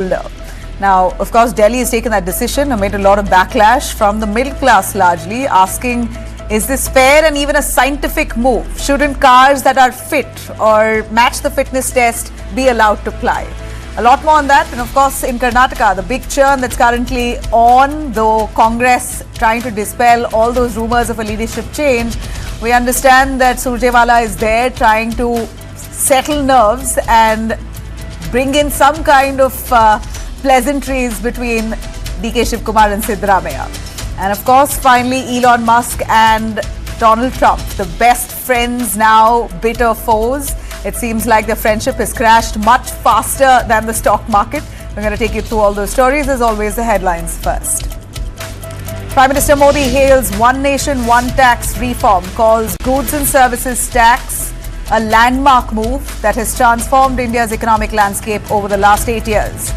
Now, of course, Delhi has taken that decision amid a lot of backlash from the middle class largely, asking, is this fair and even a scientific move? Shouldn't cars that are fit or match the fitness test be allowed to ply? A lot more on that. And of course, in Karnataka, the big churn that's currently on, though Congress trying to dispel all those rumors of a leadership change, we understand that Surjewala is there trying to settle nerves and bring in some kind of pleasantries between DK Shivkumar and Siddaramaiah. And of course, finally, Elon Musk and Donald Trump, the best friends now, bitter foes. It seems like the friendship has crashed much faster than the stock market. We're going to take you through all those stories. As always, the headlines first. Prime Minister Modi hails One Nation, One Tax reform, calls goods and services tax a landmark move that has transformed India's economic landscape over the last 8 years.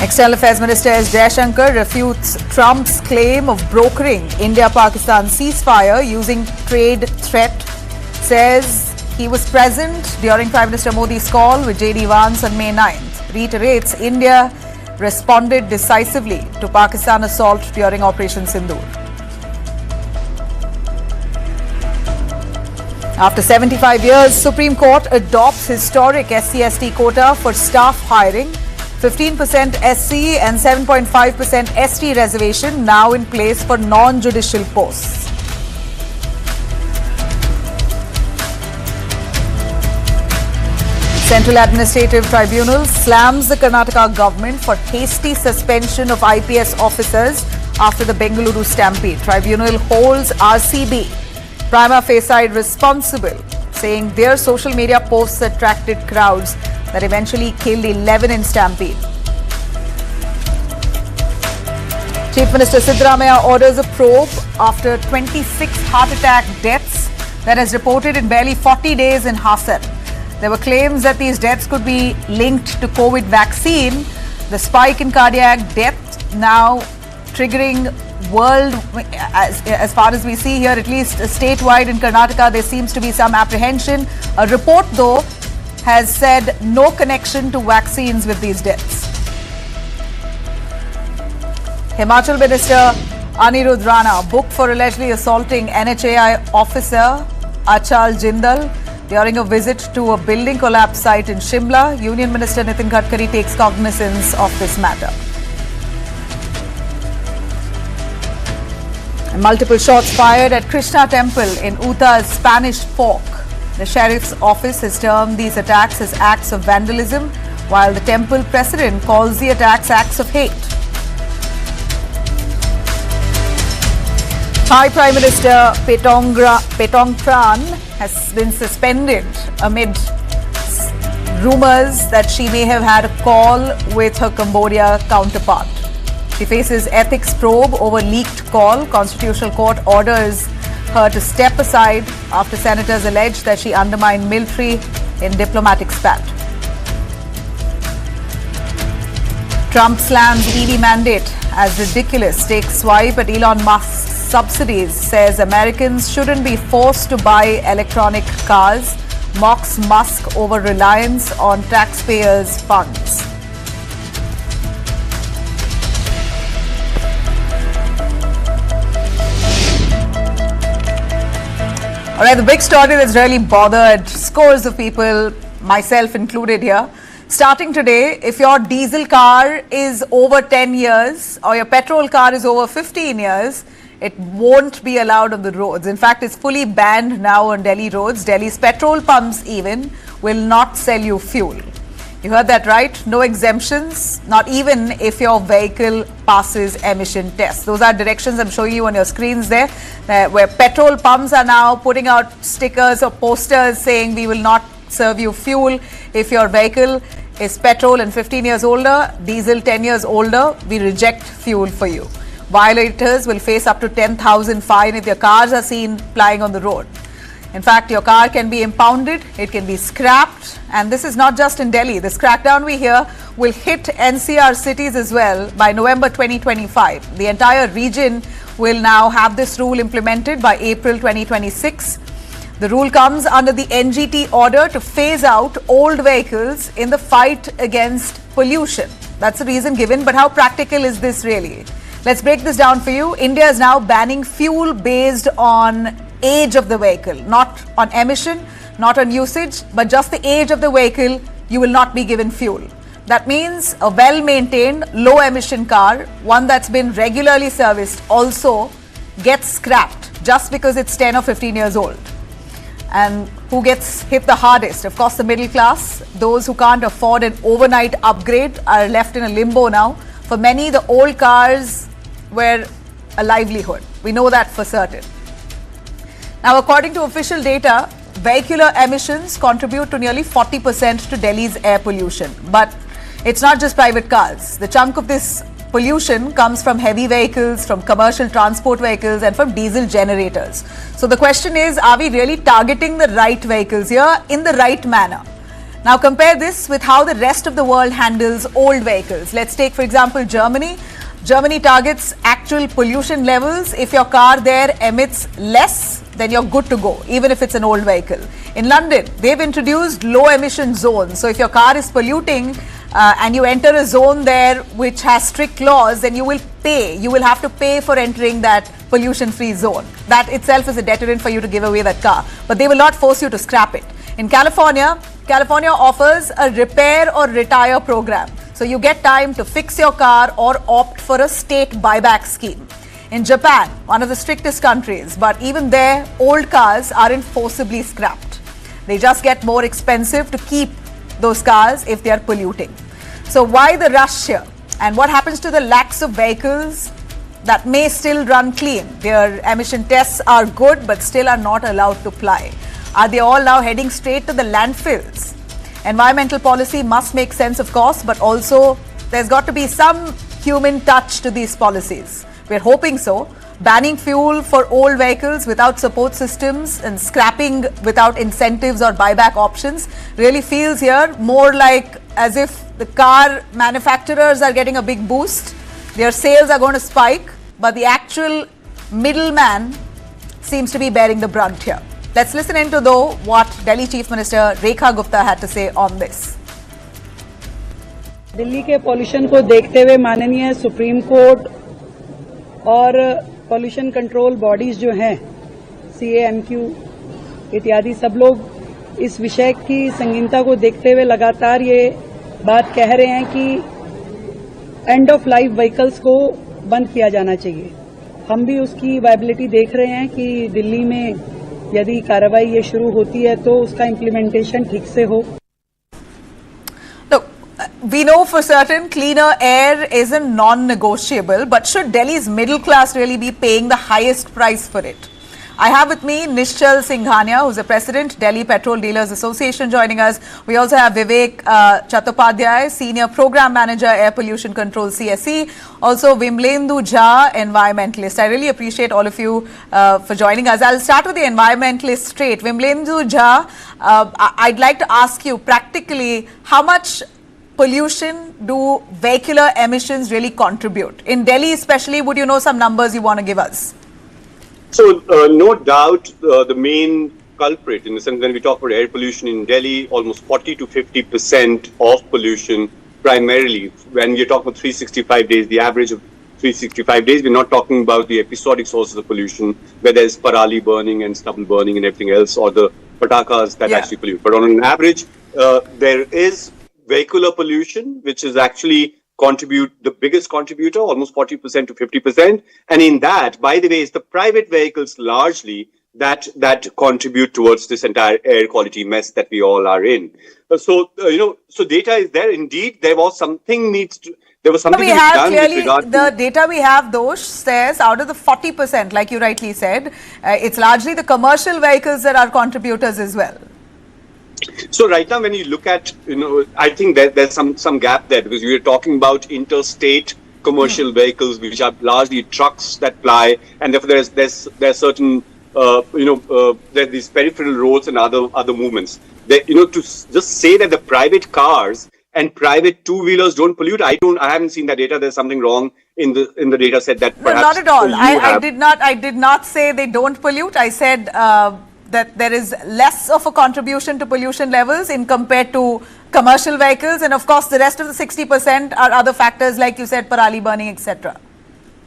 External Affairs Minister S. Jaishankar refutes Trump's claim of brokering India-Pakistan ceasefire using trade threat. Says he was present during Prime Minister Modi's call with J.D. Vance on May 9th. Reiterates India responded decisively to Pakistan assault during Operation Sindoor. After 75 years, Supreme Court adopts historic SC/ST quota for staff hiring. 15% SC and 7.5% ST reservation now in place for non-judicial posts. Central Administrative Tribunal slams the Karnataka government for hasty suspension of IPS officers after the Bengaluru stampede. Tribunal holds RCB prima facie responsible, saying their social media posts attracted crowds that eventually killed 11 in stampede. Chief Minister Siddaramaiah orders a probe after 26 heart attack deaths that has reported in barely 40 days in Hassan. There were claims that these deaths could be linked to COVID vaccine. The spike in cardiac death now triggering world, as far as we see here, at least statewide in Karnataka, there seems to be some apprehension. A report, though, has said no connection to vaccines with these deaths. Himachal Minister Anirudh Rana booked for allegedly assaulting NHAI officer Achal Jindal during a visit to a building collapse site in Shimla. Union Minister Nitin Gadkari takes cognizance of this matter. And multiple shots fired at Krishna Temple in Utah's Spanish Fork. The sheriff's office has termed these attacks as acts of vandalism, while the temple president calls the attacks acts of hate. Thai Prime Minister Petongtran has been suspended amid rumors that she may have had a call with her Cambodia counterpart. She faces ethics probe over leaked call. Constitutional Court orders her to step aside after senators allege that she undermined military in diplomatic spat. Trump slams EV mandate as ridiculous, takes swipe at Elon Musk's subsidies, says Americans shouldn't be forced to buy electronic cars, mocks Musk over reliance on taxpayers' funds. All right, the big story that's really bothered scores of people, myself included here. Starting today, if your diesel car is over 10 years or your petrol car is over 15 years, it won't be allowed on the roads. In fact, it's fully banned now on Delhi roads. Delhi's petrol pumps even will not sell you fuel. You heard that right? No exemptions, not even if your vehicle passes emission tests. Those are directions I'm showing you on your screens there, where petrol pumps are now putting out stickers or posters saying we will not serve you fuel if your vehicle is petrol and 15 years older, diesel 10 years older, we reject fuel for you. Violators will face up to 10,000 fine if their cars are seen plying on the road. In fact, your car can be impounded, it can be scrapped, and this is not just in Delhi. This crackdown we hear will hit NCR cities as well by November 2025. The entire region will now have this rule implemented by April 2026. The rule comes under the NGT order to phase out old vehicles in the fight against pollution. That's the reason given, but how practical is this really? Let's break this down for you. India is now banning fuel based on age of the vehicle, not on emission, not on usage, but just the age of the vehicle, you will not be given fuel. That means a well-maintained, low-emission car, one that's been regularly serviced, also gets scrapped just because it's 10 or 15 years old. And who gets hit the hardest? Of course, the middle class. Those who can't afford an overnight upgrade are left in a limbo now. For many, the old cars were a livelihood. We know that for certain. Now, according to official data, vehicular emissions contribute to nearly 40% to Delhi's air pollution. But it's not just private cars. The chunk of this pollution comes from heavy vehicles, from commercial transport vehicles, and from diesel generators. So the question is, are we really targeting the right vehicles here in the right manner? Now compare this with how the rest of the world handles old vehicles. Let's take, for example, Germany. Germany targets actual pollution levels. If your car there emits less, then you're good to go, even if it's an old vehicle. In London, they've introduced low emission zones. So if your car is polluting and you enter a zone there which has strict laws, then you will pay. You will have to pay for entering that pollution free zone. That itself is a deterrent for you to give away that car. But they will not force you to scrap it. In California, California offers a repair or retire program. So you get time to fix your car or opt for a state buyback scheme. In Japan, one of the strictest countries, but even there, old cars aren't forcibly scrapped. They just get more expensive to keep those cars if they are polluting. So why the rush here? And what happens to the lakhs of vehicles that may still run clean? Their emission tests are good, but still are not allowed to ply. Are they all now heading straight to the landfills? Environmental policy must make sense, of course, but also there's got to be some human touch to these policies. We're hoping so. Banning fuel for old vehicles without support systems and scrapping without incentives or buyback options really feels here more like as if the car manufacturers are getting a big boost. Their sales are going to spike, but the actual middleman seems to be bearing the brunt here. Let's listen into, though, what Delhi Chief Minister Rekha Gupta had to say on this. Delhi के pollution को देखते हुए माननीय supreme court और pollution control bodies जो हैं CAMQ इत्यादि सब लोग इस विषय की संगीनता को देखते हुए लगातार ये बात कह रहे हैं कि एंड ऑफ लाइफ व्हीकल्स को बंद किया जाना चाहिए। हम भी उसकी वायबिलिटी देख रहे हैं कि दिल्ली में यदि कार्रवाई ये शुरू होती है तो उसका इम्प्लीमेंटेशन ठीक से हो। Look, we know for certain cleaner air isn't non-negotiable, but should Delhi's middle class really be paying the highest price for it? I have with me Nishchal Singhania, who's the president, Delhi Petrol Dealers Association, joining us. We also have Vivek Chattopadhyay, senior program manager, air pollution control, CSE. Also Vimlendu Jha, environmentalist. I really appreciate all of you for joining us. I'll start with the environmentalist straight. Vimlendu Jha, I'd like to ask you practically how much pollution do vehicular emissions really contribute? In Delhi especially, would you know some numbers you want to give us? So, no doubt, the main culprit, in the sense when we talk about air pollution in Delhi, almost 40 to 50% of pollution, primarily, when we're talking about 365 days, the average of 365 days, we're not talking about the episodic sources of pollution, where there's parali burning and stubble burning and everything else, or the patakas that actually pollute. But on an average, there is vehicular pollution, which is actually the biggest contributor, almost 40% to 50%. And in that, by the way, it's the private vehicles largely that contribute towards this entire air quality mess that we all are in. So data is there. Indeed, there was something there was something we to be have done clearly with regard the to data we have, though, says out of the 40%, like you rightly said, it's largely the commercial vehicles that are contributors as well. So right now, when you look at, I think there's some gap there, because we are talking about interstate commercial vehicles, which are largely trucks that ply, and therefore there's certain there's these peripheral roads and other movements. To just say that the private cars and private two-wheelers don't pollute, I haven't seen that data. There's something wrong in the data set that perhaps no, not at all. I did not say they don't pollute. I said that there is less of a contribution to pollution levels in compared to commercial vehicles, and of course the rest of the 60% are other factors like you said, parali burning, etc.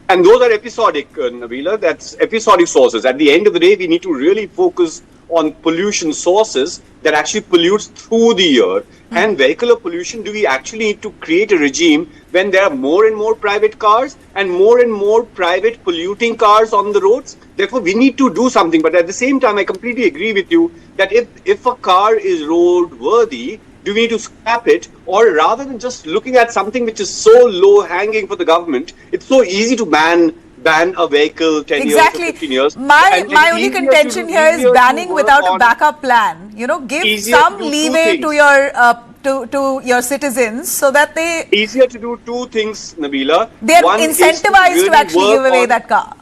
And those are episodic, Nabila. That's episodic sources. At the end of the day, we need to really focus on pollution sources that actually pollutes through the year. And vehicular pollution, do we actually need to create a regime when there are more and more private cars and more private polluting cars on the roads? Therefore, we need to do something. But at the same time, I completely agree with you that if a car is roadworthy, do we need to scrap it? Or rather than just looking at something which is so low hanging for the government, it's so easy to ban a vehicle 10 years or 15 years. My only contention here is banning without a backup plan. You know, give some leeway to your citizens so that they... Easier to do two things, Nabila. They're incentivized to actually give away that car.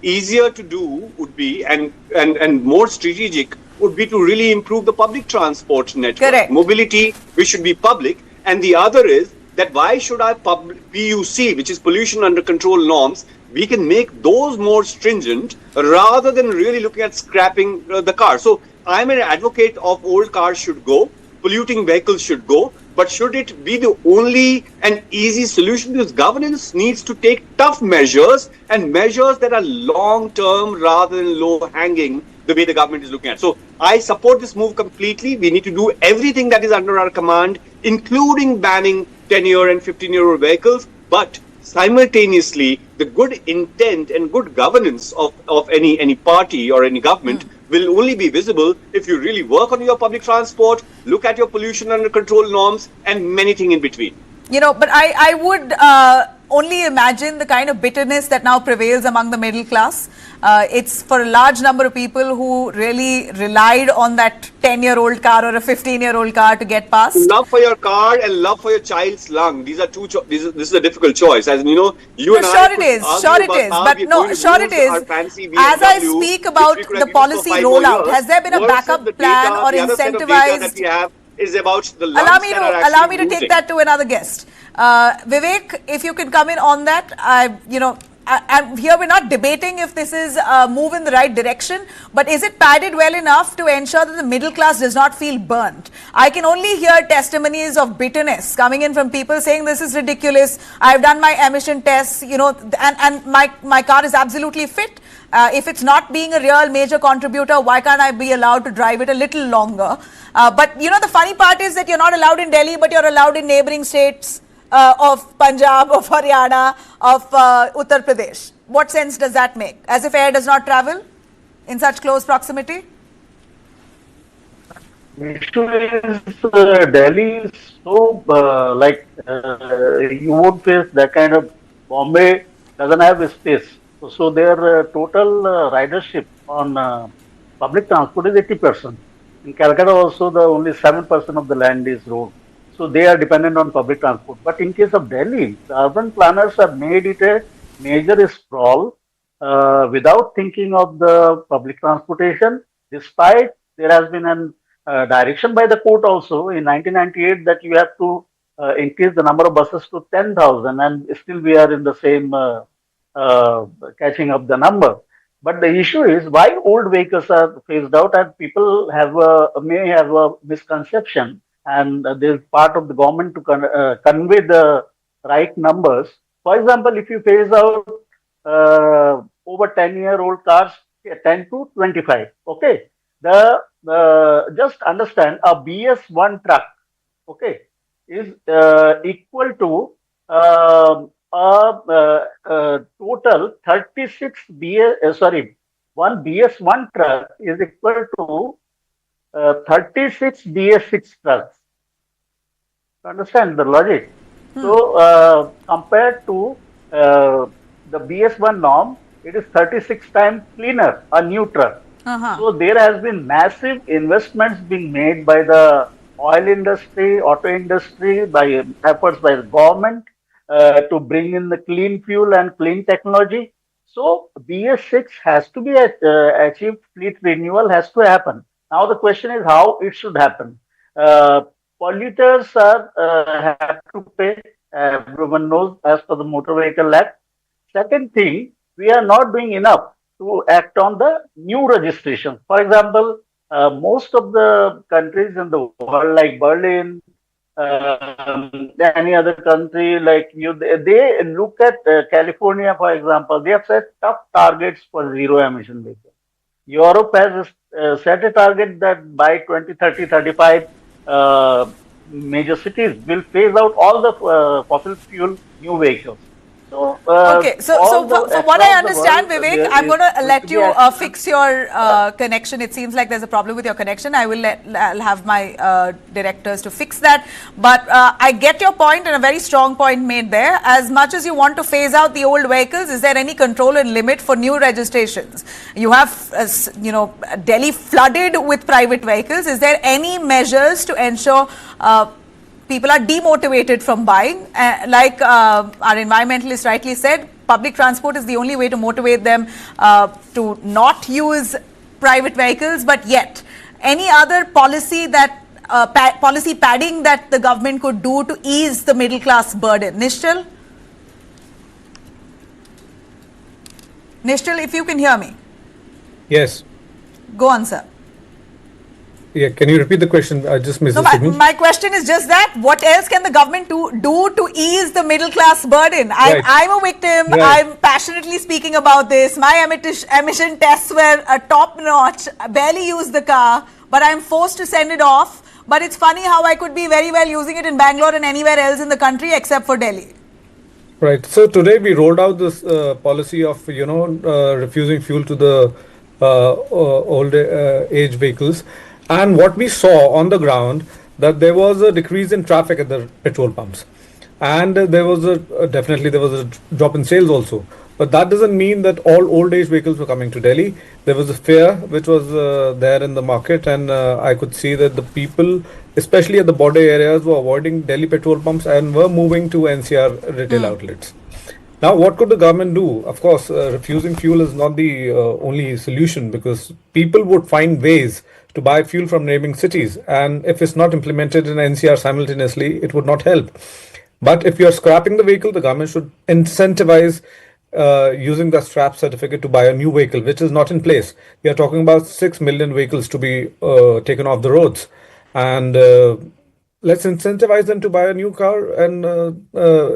Easier to do would be, and more strategic, would be to really improve the public transport network. Correct. Mobility, which should be public. And the other is that why should our PUC, which is pollution under control norms, we can make those more stringent rather than really looking at scrapping the car. So I'm an advocate of old cars should go, polluting vehicles should go, but should it be the only and easy solution? Because governance needs to take tough measures and measures that are long-term rather than low-hanging, the way the government is looking at. So I support this move completely. We need to do everything that is under our command, including banning 10-year and 15-year-old vehicles, but simultaneously, the good intent and good governance of any party or any government will only be visible if you really work on your public transport, look at your pollution under control norms, and many things in between. You know, but I would only imagine the kind of bitterness that now prevails among the middle class. It's for a large number of people who really relied on that 10-year-old car or a 15-year-old car to get past. Love for your car and love for your child's lung. These are this is a difficult choice. As you know, you and sure it is. But no, sure it is. As I speak about the policy rollout, has there been a backup plan or incentivized? Is about the allow me to take that to another guest. Vivek, if you can come in on that. I'm here, we're not debating if this is a move in the right direction, but is it padded well enough to ensure that the middle class does not feel burnt? I can only hear testimonies of bitterness coming in from people saying this is ridiculous. I've done my emission tests, and my car is absolutely fit. If it's not being a real major contributor, why can't I be allowed to drive it a little longer? But the funny part is that you're not allowed in Delhi, but you're allowed in neighboring states of Punjab, of Haryana, of Uttar Pradesh. What sense does that make? As if air does not travel in such close proximity? The issue is Delhi is so you won't face that kind of. Bombay doesn't have space. So their total ridership on public transport is 80%. In Calcutta also, the only 7% of the land is road. So they are dependent on public transport. But in case of Delhi, the urban planners have made it a major sprawl without thinking of the public transportation, despite there has been a direction by the court also in 1998 that you have to increase the number of buses to 10,000, and still we are in the same catching up the number. But the issue is why old vehicles are phased out, and people may have a misconception, and there's part of the government to convey the right numbers. For example, if you phase out over 10-year-old cars, 10 to 25, okay, just understand a BS1 truck, okay, is equal to total 36 one BS1 truck is equal to 36 BS6 trucks. Understand the logic? So, compared to the BS1 norm, it is 36 times cleaner, a new truck. So, there has been massive investments being made by the oil industry, auto industry, by efforts by the government to bring in the clean fuel and clean technology. So, BS6 has to be achieved, fleet renewal has to happen. Now, the question is how it should happen. Polluters have to pay, everyone knows, as per the Motor Vehicle Act. Second thing, we are not doing enough to act on the new registration. For example, most of the countries in the world, like Berlin, any other country, like they look at California, for example, they have set tough targets for zero emission vehicles. Europe has set a target that by 2030, 35, major cities will phase out all the fossil fuel new vehicles. So, Okay, so from what I understand, Vivek, I'm going to let you fix your connection. It seems like there's a problem with your connection. I'll have my directors to fix that. But I get your point, and a very strong point made there. As much as you want to phase out the old vehicles, is there any control and limit for new registrations? You have, Delhi flooded with private vehicles. Is there any measures to ensure people are demotivated from buying? Like our environmentalist rightly said, public transport is the only way to motivate them to not use private vehicles. But yet, any other policy that policy padding that the government could do to ease the middle class burden? Nishchal, if you can hear me. Yes. Go on, sir. Yeah, can you repeat the question? I just missed No, the signal. my question is just that. What else can the government do to ease the middle class burden? Right. I'm a victim. Right. I'm passionately speaking about this. My emission tests were top notch. I barely used the car, but I'm forced to send it off. But it's funny how I could be very well using it in Bangalore and anywhere else in the country except for Delhi. Right. So today we rolled out this policy of refusing fuel to the old age vehicles, and what we saw on the ground that there was a decrease in traffic at the petrol pumps, and there was definitely there was a drop in sales also. But that doesn't mean that all old age vehicles were coming to Delhi. There was a fear which was there in the market, and I could see that the people, especially at the border areas, were avoiding Delhi petrol pumps and were moving to NCR retail outlets. Now, what could the government do? Of course, refusing fuel is not the only solution, because people would find ways to buy fuel from neighboring cities. And if it's not implemented in NCR simultaneously, it would not help. But if you're scrapping the vehicle, the government should incentivize using the scrap certificate to buy a new vehicle, which is not in place. We are talking about 6 million vehicles to be taken off the roads. And let's incentivize them to buy a new car and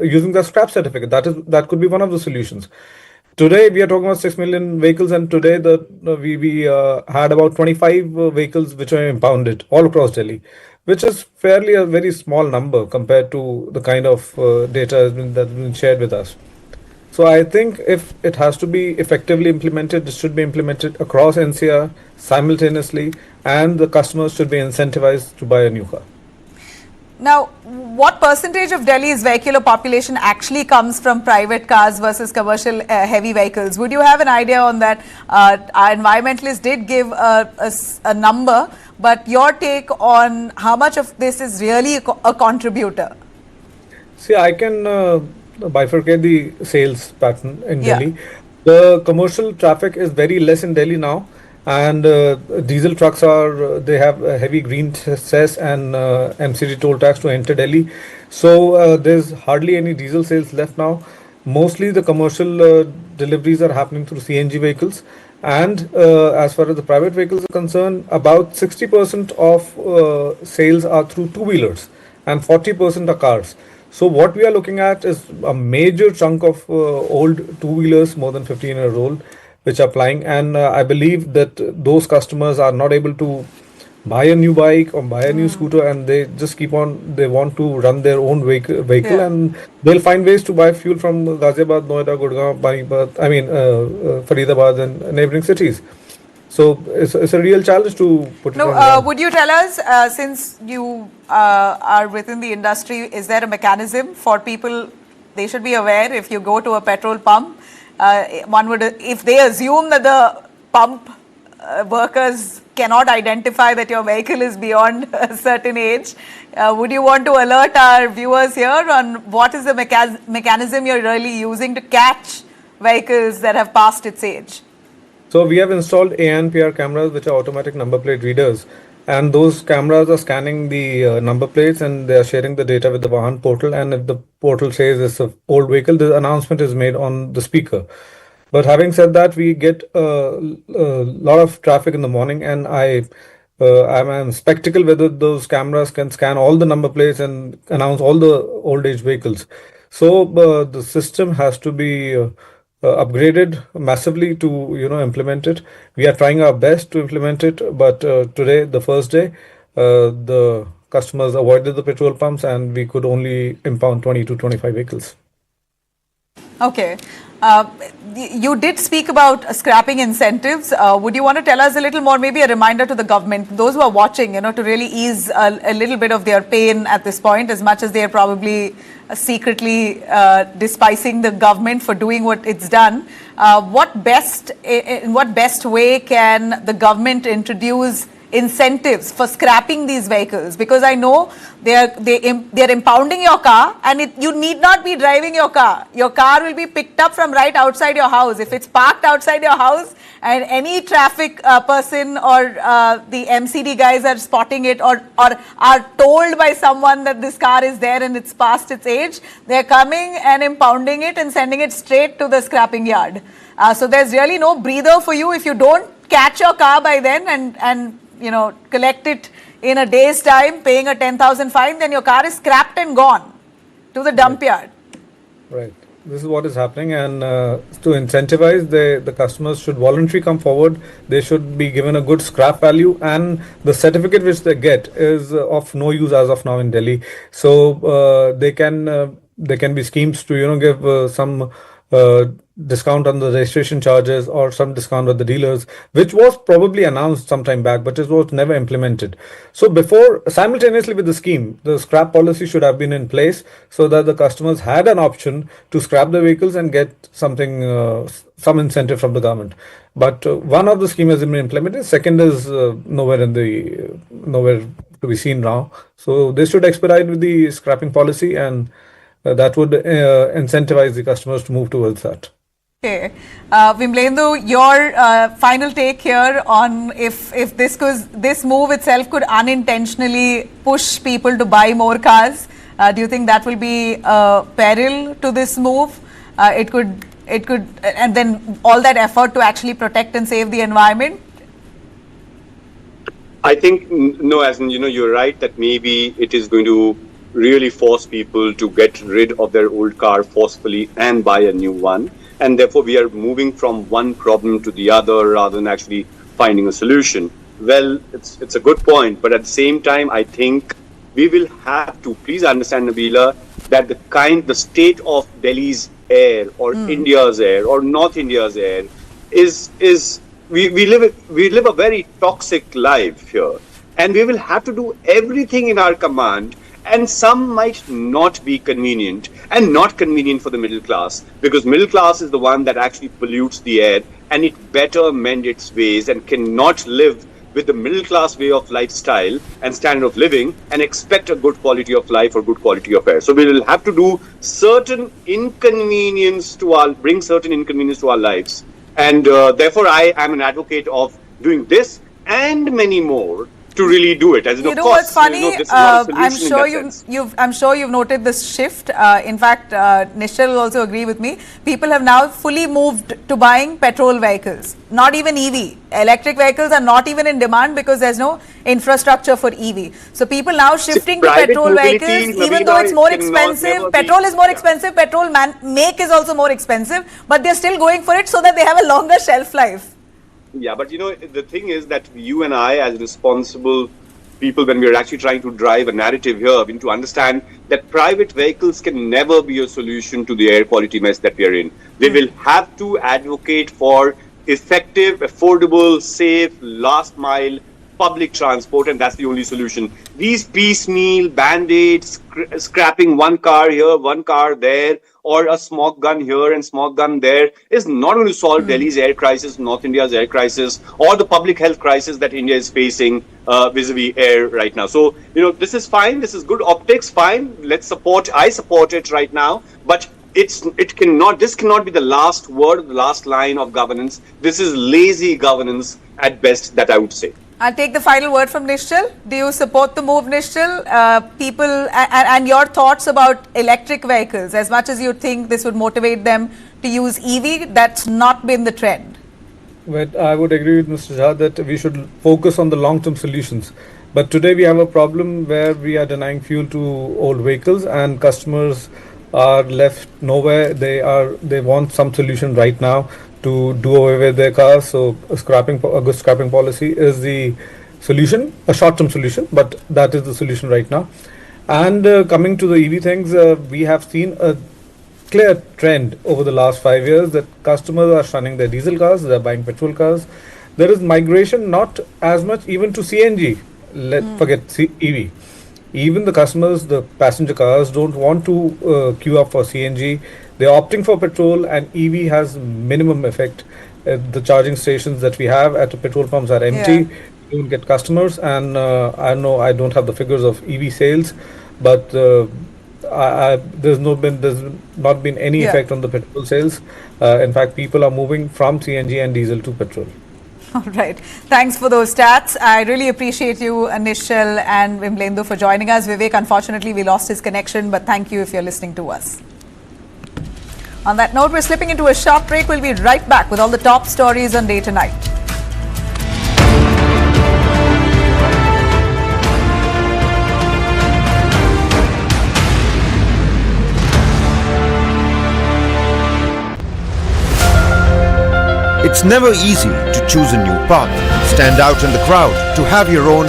using the scrap certificate. That could be one of the solutions. Today we are talking about 6 million vehicles, and today we had about 25 vehicles which are impounded all across Delhi, which is fairly a very small number compared to the kind of data that's been shared with us. So I think if it has to be effectively implemented, it should be implemented across NCR simultaneously, and the customers should be incentivized to buy a new car. Now, what percentage of Delhi's vehicular population actually comes from private cars versus commercial heavy vehicles? Would you have an idea on that? Our environmentalist did give a number, but your take on how much of this is really a contributor? See, I can bifurcate the sales pattern in Delhi. The commercial traffic is very less in Delhi now, and diesel trucks they have a heavy green cess and MCD toll tax to enter Delhi. So there's hardly any diesel sales left now. Mostly the commercial deliveries are happening through CNG vehicles, and as far as the private vehicles are concerned, about 60% of sales are through two-wheelers and 40% are cars. So what we are looking at is a major chunk of old two-wheelers, more than 15 years old, which are plying, and I believe that those customers are not able to buy a new bike or buy a new scooter, and they just they want to run their own vehicle, and they'll find ways to buy fuel from Ghaziabad, Noida, Gurgaon, Faridabad and neighboring cities. So it's a real challenge to put it on. Would you tell us, since you are within the industry, is there a mechanism for people? They should be aware, if you go to a petrol pump, one would, if they assume that the pump workers cannot identify that your vehicle is beyond a certain age, would you want to alert our viewers here on what is the mechanism you're really using to catch vehicles that have passed its age? So we have installed ANPR cameras, which are automatic number plate readers, and those cameras are scanning the number plates, and they are sharing the data with the Vahan portal. And if the portal says it's an old vehicle, the announcement is made on the speaker. But having said that, we get a lot of traffic in the morning, and I'm skeptical whether those cameras can scan all the number plates and announce all the old age vehicles. So the system has to be upgraded massively to implement it. We are trying our best to implement it, but today, the first day, the customers avoided the petrol pumps, and we could only impound 20 to 25 vehicles. Okay. You did speak about scrapping incentives. Would you want to tell us a little more, maybe a reminder to the government, those who are watching, to really ease a little bit of their pain at this point, as much as they are probably secretly despising the government for doing what it's done. In what best way can the government introduce incentives for scrapping these vehicles? Because I know they're impounding your car, and you need not be driving your car. Your car will be picked up from right outside your house. If it's parked outside your house and any traffic person or the MCD guys are spotting it or are told by someone that this car is there and it's past its age, they're coming and impounding it and sending it straight to the scrapping yard. So there's really no breather for you if you don't catch your car by then and collect it in a day's time, paying a 10,000 fine, then your car is scrapped and gone to the dump yard. Right. This is what is happening, and to incentivize, the customers should voluntarily come forward. They should be given a good scrap value, and the certificate which they get is of no use as of now in Delhi. So there can be schemes to give some discount on the registration charges or some discount with the dealers, which was probably announced some time back, but it was never implemented. So simultaneously with the scheme, the scrap policy should have been in place so that the customers had an option to scrap the vehicles and get something, some incentive from the government. But one of the scheme has been implemented. Second is nowhere to be seen now. So they should expedite with the scrapping policy, and that would incentivize the customers to move towards that. Okay. Vimlendu, your final take here on if this move itself could unintentionally push people to buy more cars. Do you think that will be a peril to this move? It could, and then all that effort to actually protect and save the environment? I think, no, as in, you're right that maybe it is going to really force people to get rid of their old car forcefully and buy a new one. And therefore, we are moving from one problem to the other rather than actually finding a solution. Well, it's a good point. But at the same time, I think we will have to, please understand, Nabila, that the state of Delhi's air or India's air or North India's air is we live a very toxic life here. And we will have to do everything in our command. And some might not be convenient, and not convenient for the middle class, because middle class is the one that actually pollutes the air, and it better mend its ways and cannot live with the middle class way of lifestyle and standard of living and expect a good quality of life or good quality of air. So we will have to do bring certain inconvenience to our lives. And therefore, I am an advocate of doing this and many more to really do it. As in, what's funny? this is not a I'm sure you've noted this shift. In fact, Nishal will also agree with me. People have now fully moved to buying petrol vehicles, not even EV. Electric vehicles are not even in demand because there's no infrastructure for EV. So people now shifting to petrol vehicles, even though it's more expensive. Petrol is more expensive. Petrol make is also more expensive, but they're still going for it so that they have a longer shelf life. Yeah, but the thing is that you and I, as responsible people, when we are actually trying to drive a narrative here, we need to understand that private vehicles can never be a solution to the air quality mess that we are in. They will have to advocate for effective, affordable, safe, last mile public transport, and that's the only solution. These piecemeal band-aids, scrapping one car here, one car there, or a smoke gun here and smoke gun there is not going to solve Delhi's air crisis, North India's air crisis, or the public health crisis that India is facing vis-a-vis air right now. So, this is fine. This is good optics. Fine. I support it right now. But this cannot be the last word, the last line of governance. This is lazy governance at best, that I would say. I'll take the final word from Nishchal. Do you support the move, Nishchal? People and your thoughts about electric vehicles, as much as you think this would motivate them to use EV, that's not been the trend. But I would agree with Mr. Jha that we should focus on the long-term solutions. But today we have a problem where we are denying fuel to old vehicles and customers are left nowhere. They want some solution right now to do away with their cars. So a good scrapping policy is the solution, a short-term solution, but that is the solution right now. And coming to the EV things, we have seen a clear trend over the last 5 years that customers are shunning their diesel cars, they're buying petrol cars. There is migration not as much even to CNG. Forget EV. Even the customers, the passenger cars, don't want to queue up for CNG. They're opting for petrol, and EV has minimum effect. The charging stations that we have at the petrol pumps are empty. Yeah. You don't get customers, and I know I don't have the figures of EV sales, but there's not been any effect on the petrol sales. In fact, people are moving from CNG and diesel to petrol. All right. Thanks for those stats. I really appreciate you, Nishchal and Vimlendu, for joining us. Vivek, unfortunately, we lost his connection, but thank you if you're listening to us. On that note, we're slipping into a short break. We'll be right back with all the top stories on Day Tonight. It's never easy to choose a new path, stand out in the crowd, to have your own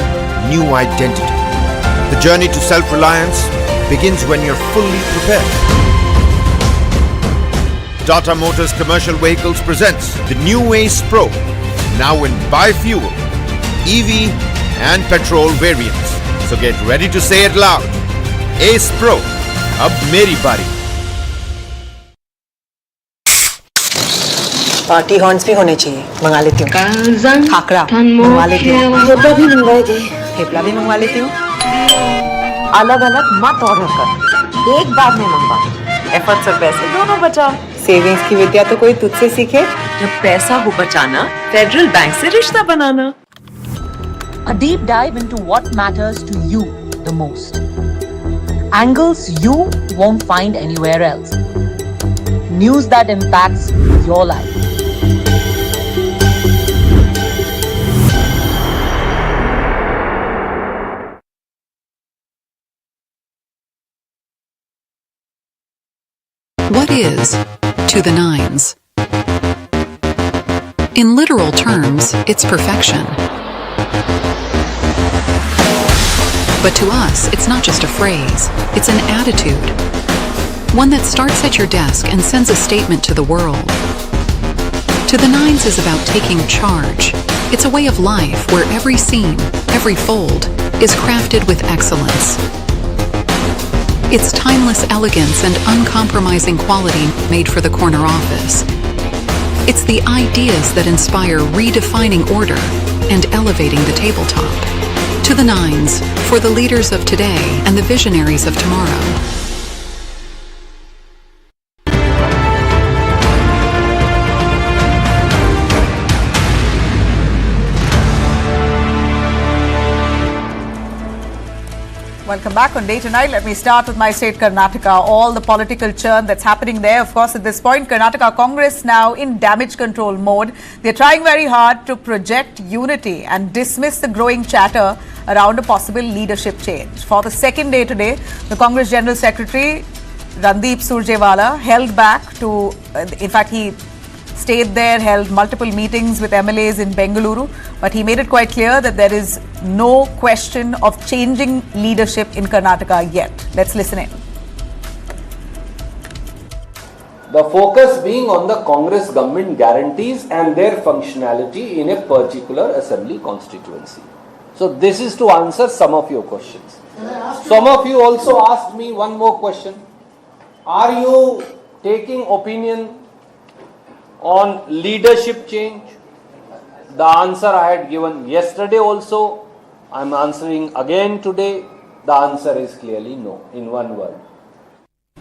new identity. The journey to self-reliance begins when you're fully prepared. Tata Motors Commercial Vehicles presents the new Ace Pro, now in bi-fuel, EV and petrol variants. So get ready to say it loud. Ace Pro, ab meri bari. Party horns भी होने चाहिए, मंगा लेती हूँ। खाकरा मंगवा लेती हूँ। थेपला भी मंगवाएगी। थेपला भी मंगवा लेती हूँ। अलग-अलग मत ऑर्डर कर, एक बार में मंगवा। एफर्ट्स और पैसे दोनों बचाओ। सेविंग्स की विद्या तो कोई तुझसे सीखे। जब पैसा हो बचाना, फेडरल बैंक से रिश्ता बनाना। A deep dive into what matters to you the most. Angles you won't find anywhere else. News that impacts your life. What is to the nines? In literal terms, it's perfection. But to us, it's not just a phrase, it's an attitude. One that starts at your desk and sends a statement to the world. To the nines is about taking charge. It's a way of life where every seam, every fold, is crafted with excellence. It's timeless elegance and uncompromising quality made for the corner office. It's the ideas that inspire redefining order and elevating the tabletop. To the nines, for the leaders of today and the visionaries of tomorrow. Welcome back on Day Tonight. Let me start with my state, Karnataka. All the political churn that's happening there. Of course, at this point, Karnataka Congress now in damage control mode. They're trying very hard to project unity and dismiss the growing chatter around a possible leadership change. For the second day today, the Congress General Secretary, Randeep Surjewala, held back to, in fact, he stayed there, held multiple meetings with MLAs in Bengaluru, but he made it quite clear that there is no question of changing leadership in Karnataka yet. Let's listen in. The focus being on the Congress government guarantees and their functionality in a particular assembly constituency. So this is to answer some of your questions. Some of you also asked me one more question. Are you taking opinion on leadership change? The answer I had given yesterday also, I am answering again today. The answer is clearly no, in one word.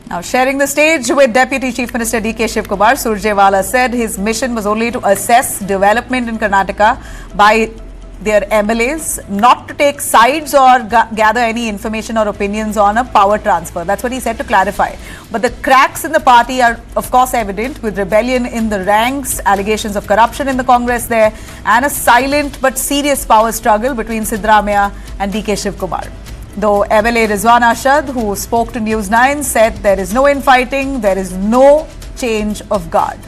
Now, sharing the stage with Deputy Chief Minister D.K. Shivkumar, Surjewala said his mission was only to assess development in Karnataka by their MLAs not to take sides or gather any information or opinions on a power transfer. That's what he said, to clarify. But the cracks in the party are of course evident, with rebellion in the ranks, allegations of corruption in the Congress there, and a silent but serious power struggle between Siddaramaiah and DK Shivkumar. Though MLA Rizwan Ashad, who spoke to News9, said there is no infighting, there is no change of guard.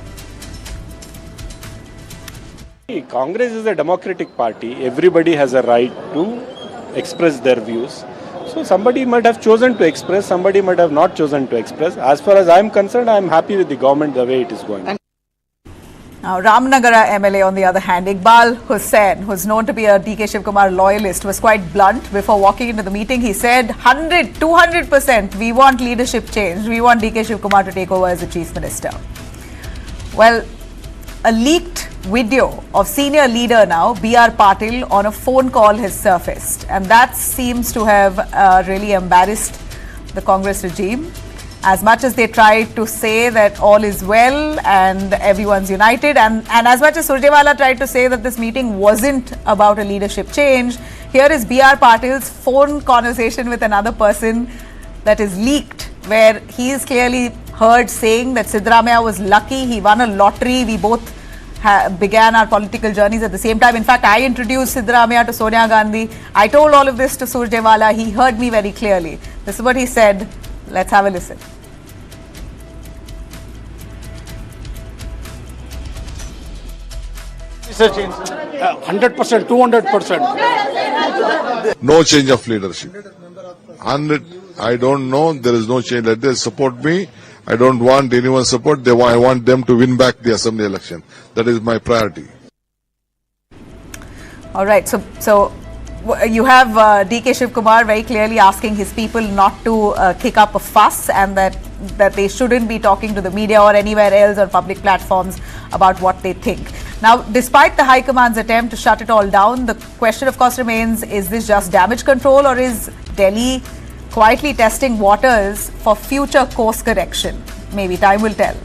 Congress is a democratic party. Everybody has a right to express their views. So somebody might have chosen to express, somebody might have not chosen to express. As far as I am concerned, I am happy with the government the way it is going. Now, Ramnagara MLA, on the other hand, Iqbal Hussain, who's known to be a DK Shivkumar loyalist, was quite blunt before walking into the meeting. He said, 200%, we want leadership change. We want DK Shivkumar to take over as the Chief Minister. Well, a leaked video of senior leader now, B.R. Patil, on a phone call has surfaced. And that seems to have really embarrassed the Congress regime. As much as they tried to say that all is well and everyone's united, and as much as Surjewala tried to say that this meeting wasn't about a leadership change, here is B.R. Patil's phone conversation with another person that is leaked, where he is clearly heard saying that Siddaramaiah was lucky, he won a lottery, we both began our political journeys at the same time. In fact, I introduced Siddaramaiah to Sonia Gandhi. I told all of this to Surjewala. He heard me very clearly. This is what he said. Let's have a listen. It's a change. 100%, 200%. No change of leadership. I don't know. There is no change. Let them support me. I don't want anyone's support. I want them to win back the assembly election. That is my priority. All right. So you have DK Shivkumar very clearly asking his people not to kick up a fuss, and that they shouldn't be talking to the media or anywhere else on public platforms about what they think. Now, despite the High Command's attempt to shut it all down, the question of course remains, is this just damage control, or is Delhi quietly testing waters for future course correction? Maybe time will tell.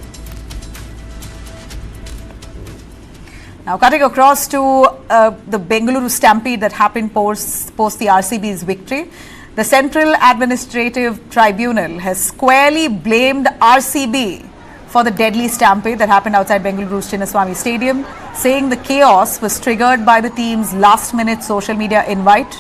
Now, cutting across to the Bengaluru stampede that happened post the RCB's victory, the Central Administrative Tribunal has squarely blamed RCB for the deadly stampede that happened outside Bengaluru's Chinnaswamy Stadium, saying the chaos was triggered by the team's last-minute social media invite,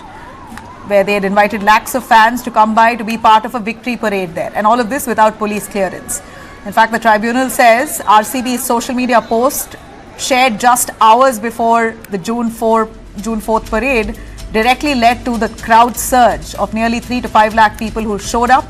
where they had invited lakhs of fans to come by to be part of a victory parade there, and all of this without police clearance. In fact, the tribunal says RCB's social media post, shared just hours before the June 4th parade, directly led to the crowd surge of nearly 3 to 5 lakh people who showed up.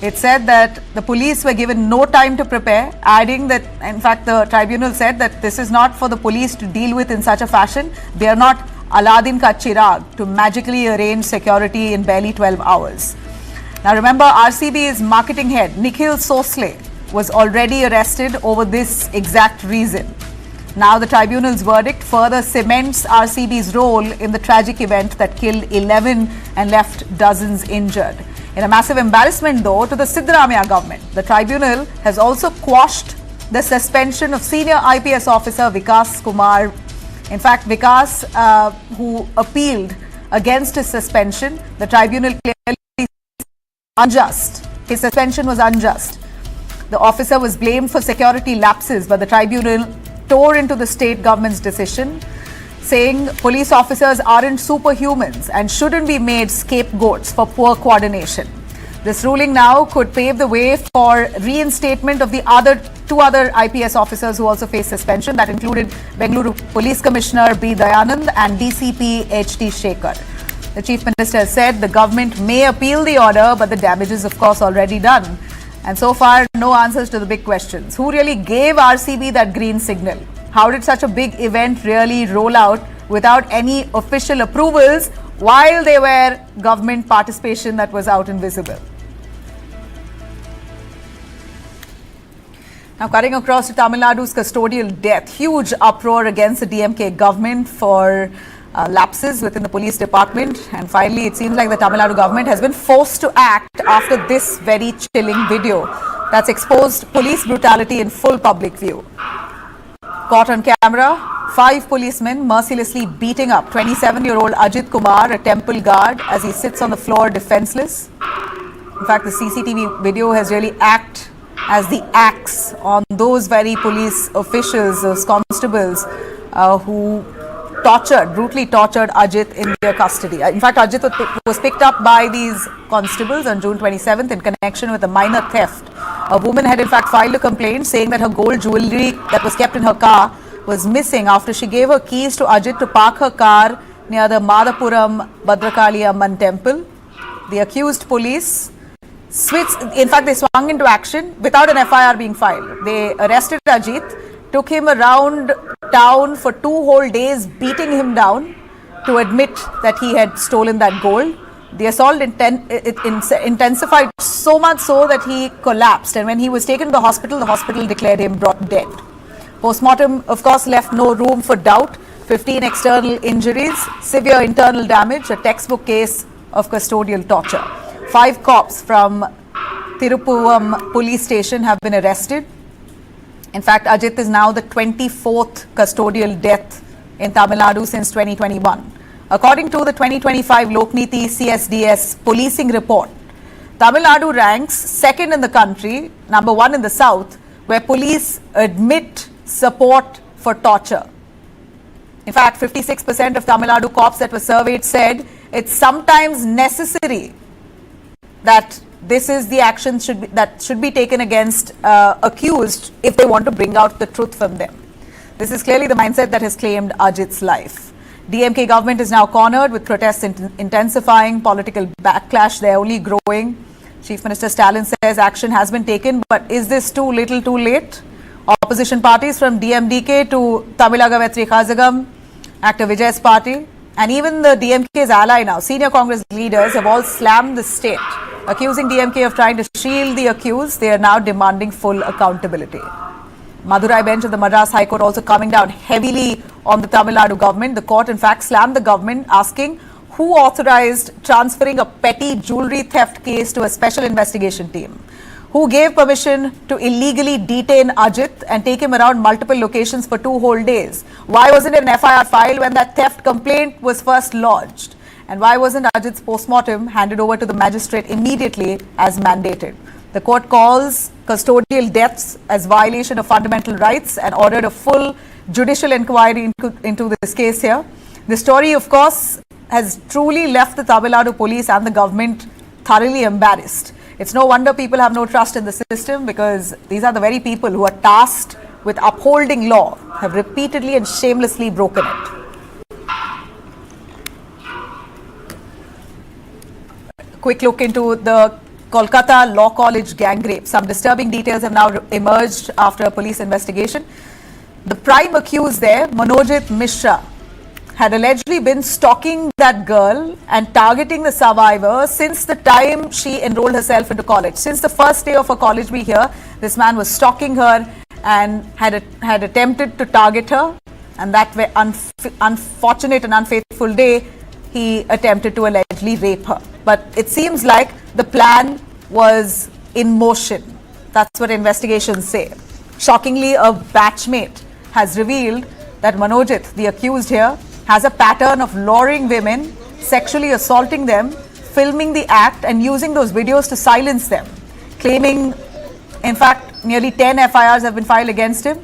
It said that the police were given no time to prepare, adding that, in fact, the tribunal said that this is not for the police to deal with in such a fashion. They are not Aladdin ka chirag to magically arrange security in barely 12 hours. Now remember, RCB's marketing head, Nikhil Sosle, was already arrested over this exact reason. Now the tribunal's verdict further cements RCB's role in the tragic event that killed 11 and left dozens injured. In a massive embarrassment, though, to the Siddaramaiah government, the tribunal has also quashed the suspension of senior IPS officer Vikas Kumar. In fact, Vikas, who appealed against his suspension, the tribunal clearly said unjust. His suspension was unjust. The officer was blamed for security lapses, but the tribunal tore into the state government's decision, saying police officers aren't superhumans and shouldn't be made scapegoats for poor coordination. This ruling now could pave the way for reinstatement of the two other IPS officers who also faced suspension. That included Bengaluru Police Commissioner B. Dayanand and DCP H.T. Shekhar. The Chief Minister said the government may appeal the order, but the damage is of course already done. And so far, no answers to the big questions. Who really gave RCB that green signal? How did such a big event really roll out without any official approvals, while there were government participation that was out and visible? Now, cutting across to Tamil Nadu's custodial death, huge uproar against the DMK government for lapses within the police department. And finally, it seems like the Tamil Nadu government has been forced to act after this very chilling video that's exposed police brutality in full public view. Caught on camera, 5 policemen mercilessly beating up 27-year-old Ajit Kumar, a temple guard, as he sits on the floor defenseless. In fact, the CCTV video has really acted as the axe on those very police officials, those constables who brutally tortured Ajit in their custody. In fact, Ajit was picked up by these constables on June 27th in connection with a minor theft. A woman had in fact filed a complaint saying that her gold jewellery that was kept in her car was missing after she gave her keys to Ajit to park her car near the Madhapuram Bhadrakali Amman temple. The accused police they swung into action without an FIR being filed. They arrested Ajit, took him around town for 2 whole days, beating him down to admit that he had stolen that gold. The assault intensified so much so that he collapsed, and when he was taken to the hospital declared him dead. Postmortem, of course, left no room for doubt. 15 external injuries, severe internal damage, a textbook case of custodial torture. 5 cops from Tiruppuram police station have been arrested. In fact, Ajit is now the 24th custodial death in Tamil Nadu since 2021. According to the 2025 Lokniti CSDS policing report, Tamil Nadu ranks second in the country, number 1 in the south, where police admit support for torture. In fact, 56% of Tamil Nadu cops that were surveyed said it's sometimes necessary that this is the action that should be taken against accused if they want to bring out the truth from them. This is clearly the mindset that has claimed Ajit's life. DMK government is now cornered with protests intensifying, political backlash, they're only growing. Chief Minister Stalin says action has been taken, but is this too little too late? Opposition parties from DMDK to Tamilaga Vetri Khazagam, actor Vijay's party, and even the DMK's ally now, senior Congress leaders have all slammed the state, accusing DMK of trying to shield the accused. They are now demanding full accountability. Madurai bench of the Madras High Court also coming down heavily on the Tamil Nadu government. The court in fact slammed the government, asking who authorized transferring a petty jewellery theft case to a special investigation team. Who gave permission to illegally detain Ajit and take him around multiple locations for 2 whole days? Why wasn't an FIR filed when that theft complaint was first lodged? And why wasn't Ajit's postmortem handed over to the magistrate immediately as mandated? The court calls custodial deaths as violation of fundamental rights and ordered a full judicial inquiry into this case here. The story, of course, has truly left the Tamil Nadu police and the government thoroughly embarrassed. It's no wonder people have no trust in the system, because these are the very people who are tasked with upholding law, have repeatedly and shamelessly broken it. Quick look into the Kolkata Law College gang rape. Some disturbing details have now emerged after a police investigation. The prime accused there, Manojit Mishra, had allegedly been stalking that girl and targeting the survivor since the time she enrolled herself into college. Since the first day of her college week here, this man was stalking her and had attempted to target her. And that unfortunate and unfaithful day, he attempted to allegedly rape her. But it seems like the plan was in motion. That's what investigations say. Shockingly, a batchmate has revealed that Manojit, the accused here, has a pattern of luring women, sexually assaulting them, filming the act and using those videos to silence them, claiming, in fact, nearly 10 FIRs have been filed against him.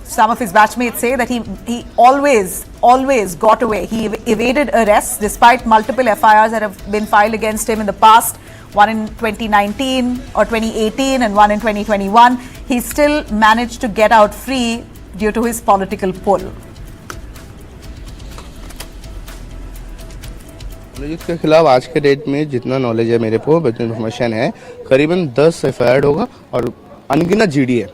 Some of his batchmates say that he always got away. He evaded arrests despite multiple FIRs that have been filed against him in the past, one in 2019 or 2018 and one in 2021. He still managed to get out free due to his political pull. मनोजित के खिलाफ आज के date में जितना knowledge है मेरे को, information है, करीबन 10 एफआईआर होगा और अनगिनत जीडी है।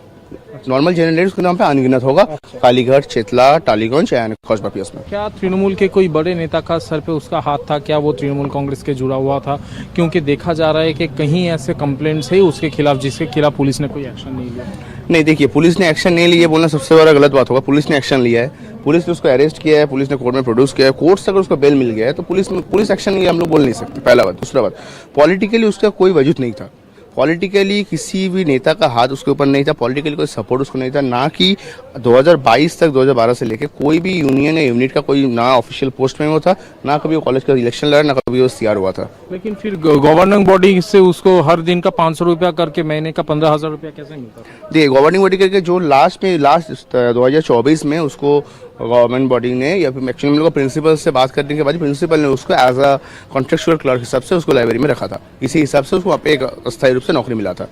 नॉर्मल जनरल उसके नाम पे अनगिनत होगा, कालीघाट, चेतला, टालीगंज एंड कस्बा पीएस में। क्या तृणमूल के कोई बड़े नेता का सर पे उसका हाथ था? क्या वो तृणमूल कांग्रेस के जुड़ा हुआ था? क्योंकि देखा जा रहा है कि कहीं ऐसे कंप्लेंट्स है उसके खिलाफ जिसके खिलाफ पुलिस ने कोई एक्शन नहीं लिया। नहीं, देखिए, पुलिस ने एक्शन नहीं लिया बोलना सबसे बड़ा गलत बात होगा। पुलिस ने एक्शन लिया है, पुलिस ने उसको अरेस्ट किया है, पुलिस ने कोर्ट में प्रोड्यूस किया है, कोर्ट से अगर उसको बेल मिल गया है तो पुलिस एक्शन लिया हम लोग बोल नहीं सकते। पहला बात। दूसरा बात, पॉलिटिकली उसका कोई वजूद नहीं था। पॉलिटिकली किसी भी नेता का हाथ उसके ऊपर नहीं था, पॉलिटिकली कोई सपोर्ट उसको नहीं था, ना कि 2022 तक 2012 से लेके कोई भी यूनियन या यूनिट का कोई ना ऑफिशियल पोस्ट में वो था, ना कभी वो कॉलेज का इलेक्शन लड़ा, ना कभी वो सीआर हुआ था। लेकिन फिर गवर्निंग बॉडी से उसको हर दिन का 500 रुपया करके महीने का 15,000 रुपया कैसे मिलता था? देखिए, गवर्निंग बॉडी करके जो लास्ट 2024 में उसको गवर्नमेंट बॉडी ने या फिर एक्चुअली हम लोग प्रिंसिपल से बात करने के बाद प्रिंसिपल ने उसको एज अ कॉन्ट्रेक्चुअल क्लर्क हिसाब से उसको लाइब्रेरी में रखा था, इसी हिसाब से उसको एक अस्थायी रूप से नौकरी मिला था।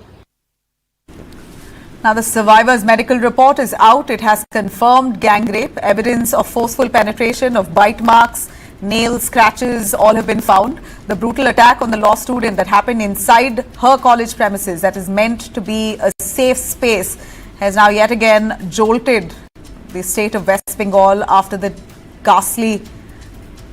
Now the survivor's medical report is out. It has confirmed gang rape. Evidence of forceful penetration, of bite marks, nail scratches, all have been found. The brutal attack on the law student that happened inside her college premises, that is meant to be a safe space, has now yet again jolted the state of West Bengal after the ghastly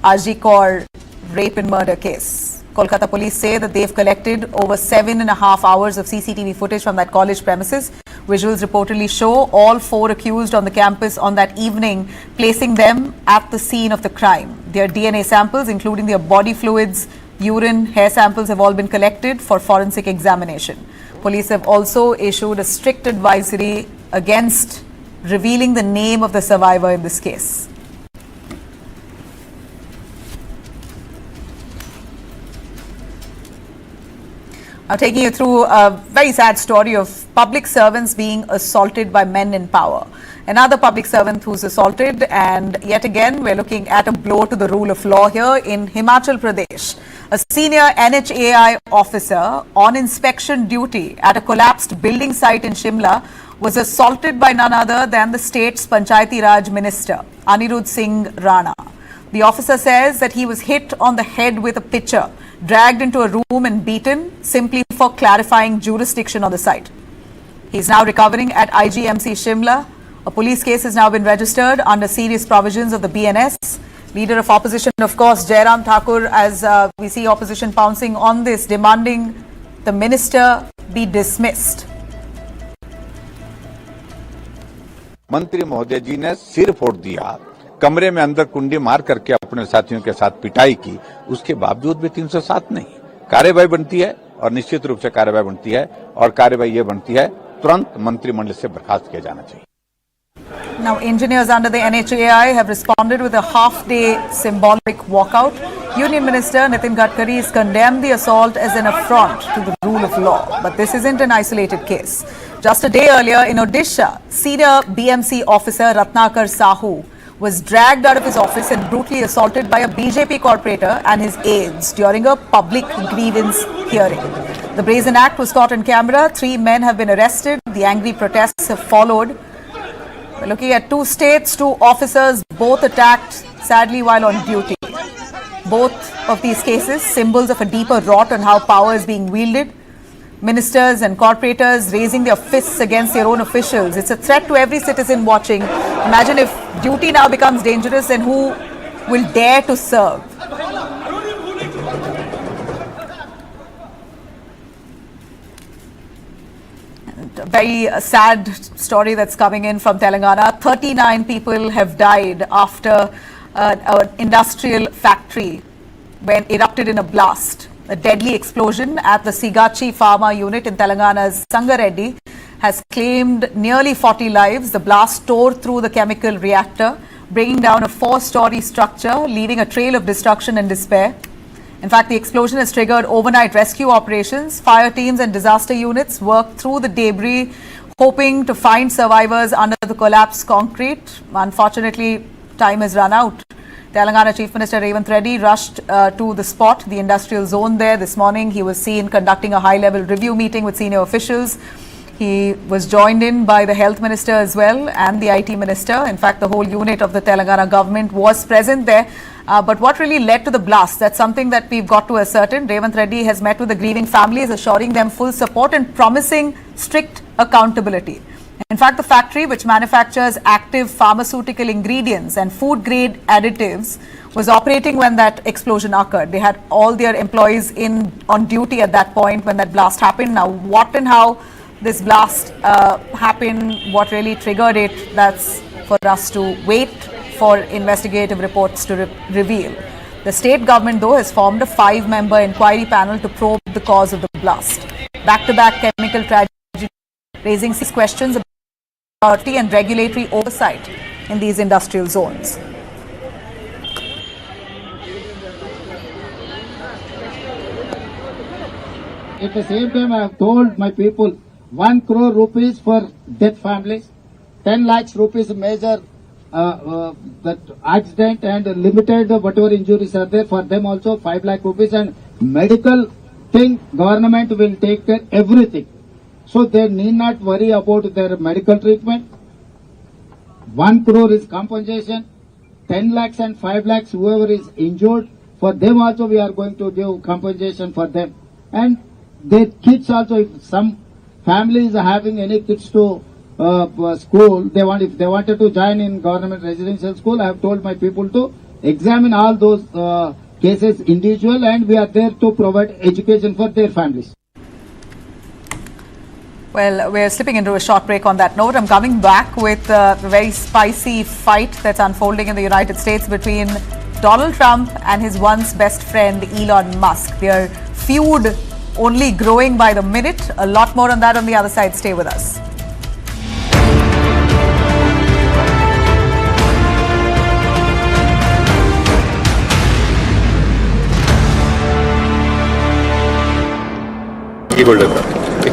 Ajikor rape and murder case. Kolkata police say that they've collected over 7.5 hours of CCTV footage from that college premises. Visuals reportedly show all 4 accused on the campus on that evening, placing them at the scene of the crime. Their DNA samples, including their body fluids, urine, hair samples, have all been collected for forensic examination. Police have also issued a strict advisory against revealing the name of the survivor in this case. Now taking you through a very sad story of public servants being assaulted by men in power. Another public servant who's assaulted, and yet again we're looking at a blow to the rule of law here in Himachal Pradesh. A senior NHAI officer on inspection duty at a collapsed building site in Shimla was assaulted by none other than the state's Panchayati Raj Minister, Anirudh Singh Rana. The officer says that he was hit on the head with a pitcher, dragged into a room and beaten simply for clarifying jurisdiction on the site. He is now recovering at IGMC Shimla. A police case has now been registered under serious provisions of the BNS. Leader of opposition, of course, Jairam Thakur, as we see opposition pouncing on this, demanding the minister be dismissed. मंत्री महोदय जी ने सिर फोड़ दिया, कमरे में अंदर कुंडी मार करके अपने साथियों के साथ पिटाई की, उसके बावजूद भी 307 नहीं। कार्यवाही बनती है और निश्चित रूप से कार्यवाही बनती है और कार्यवाही ये बनती है तुरंत मंत्रिमंडल से बर्खास्त किया जाना चाहिए। Now, engineers under the NHAI have responded with a half-day symbolic walkout. Union Minister Nitin Gadkari has condemned the assault as an affront to the rule of law. But this isn't an isolated case. Just a day earlier in Odisha, senior BMC officer Ratnakar Sahu was dragged out of his office and brutally assaulted by a BJP corporator and his aides during a public grievance hearing. The brazen act was caught on camera. 3 men have been arrested. The angry protests have followed. We're looking at 2 states, 2 officers, both attacked sadly while on duty. Both of these cases, symbols of a deeper rot on how power is being wielded. Ministers and corporators raising their fists against their own officials. It's a threat to every citizen watching. Imagine if duty now becomes dangerous, and who will dare to serve? A very sad story that's coming in from Telangana. 39 people have died after an industrial factory when erupted in a blast. A deadly explosion at the Sigachi Pharma unit in Telangana's Sangareddy has claimed nearly 40 lives. The blast tore through the chemical reactor, bringing down a 4-story structure, leaving a trail of destruction and despair. In fact, the explosion has triggered overnight rescue operations. Fire teams and disaster units worked through the debris, hoping to find survivors under the collapsed concrete. Unfortunately, time has run out. Telangana Chief Minister Revanth Reddy rushed to the spot, the industrial zone there this morning. He was seen conducting a high-level review meeting with senior officials. He was joined in by the Health Minister as well and the IT Minister. In fact, the whole unit of the Telangana government was present there. But what really led to the blast? That's something that we've got to ascertain. Revanth Reddy has met with the grieving families, assuring them full support and promising strict accountability. In fact, the factory, which manufactures active pharmaceutical ingredients and food-grade additives, was operating when that explosion occurred. They had all their employees on duty at that point when that blast happened. Now, what and how this blast happened, what really triggered it, that's for us to wait for investigative reports to reveal. The state government, though, has formed a 5-member inquiry panel to probe the cause of the blast. Back-to-back chemical tragedy, raising serious questions about authority and regulatory oversight in these industrial zones. At the same time, I have told my people 1 crore rupees for death families, 10 lakhs rupees major that accident and limited whatever injuries are there for them also 5 lakh rupees, and medical thing government will take care everything. So they need not worry about their medical treatment. 1 crore is compensation, 10 lakhs and 5 lakhs whoever is injured, for them also we are going to give compensation for them. And their kids also, if some family is having any kids to school, if they wanted to join in government residential school, I have told my people to examine all those cases individual, and we are there to provide education for their families. Well, we're slipping into a short break on that note. I'm coming back with a very spicy fight that's unfolding in the United States between Donald Trump and his once best friend Elon Musk. Their feud only growing by the minute. A lot more on that on the other side. Stay with us.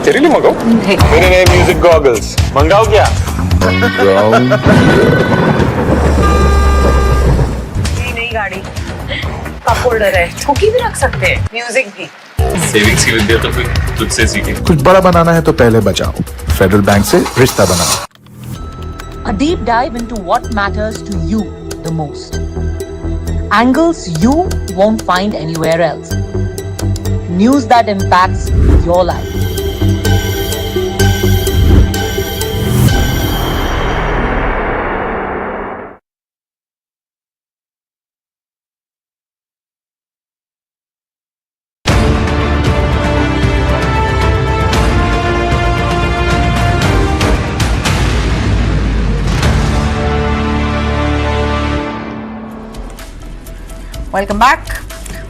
तेरे लिए मंगाओ मेरे नए music goggles मंगाओ क्या ये नई गाड़ी cup holder है, ठोकी भी रख सकते हैं, म्यूजिक भी। सेविंग्स की विद्या तो कोई तुझसे सीखे। कुछ बड़ा बनाना है तो पहले बचाओ, फेडरल बैंक से रिश्ता बनाओ। A deep dive into what matters to you the most. Angles you won't find anywhere else. News that impacts your life. Welcome back.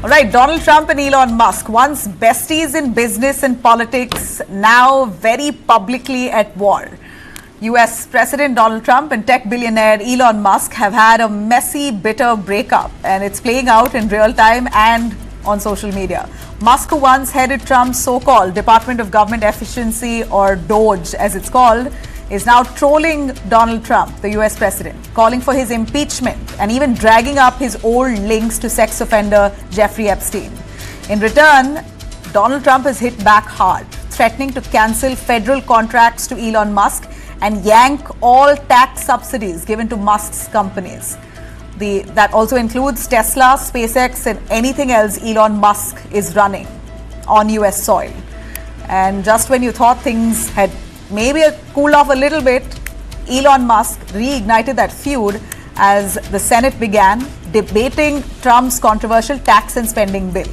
All right, Donald Trump and Elon Musk, once besties in business and politics, now very publicly at war. US President Donald Trump and tech billionaire Elon Musk have had a messy, bitter breakup, and it's playing out in real time and on social media. Musk, who once headed Trump's so-called Department of Government Efficiency, or DOGE as it's called, is now trolling Donald Trump, the US president, calling for his impeachment and even dragging up his old links to sex offender Jeffrey Epstein. In return, Donald Trump has hit back hard, threatening to cancel federal contracts to Elon Musk and yank all tax subsidies given to Musk's companies. That also includes Tesla, SpaceX, and anything else Elon Musk is running on US soil. And just when you thought things had maybe cooled off a little bit, Elon Musk reignited that feud as the Senate began debating Trump's controversial tax and spending bill.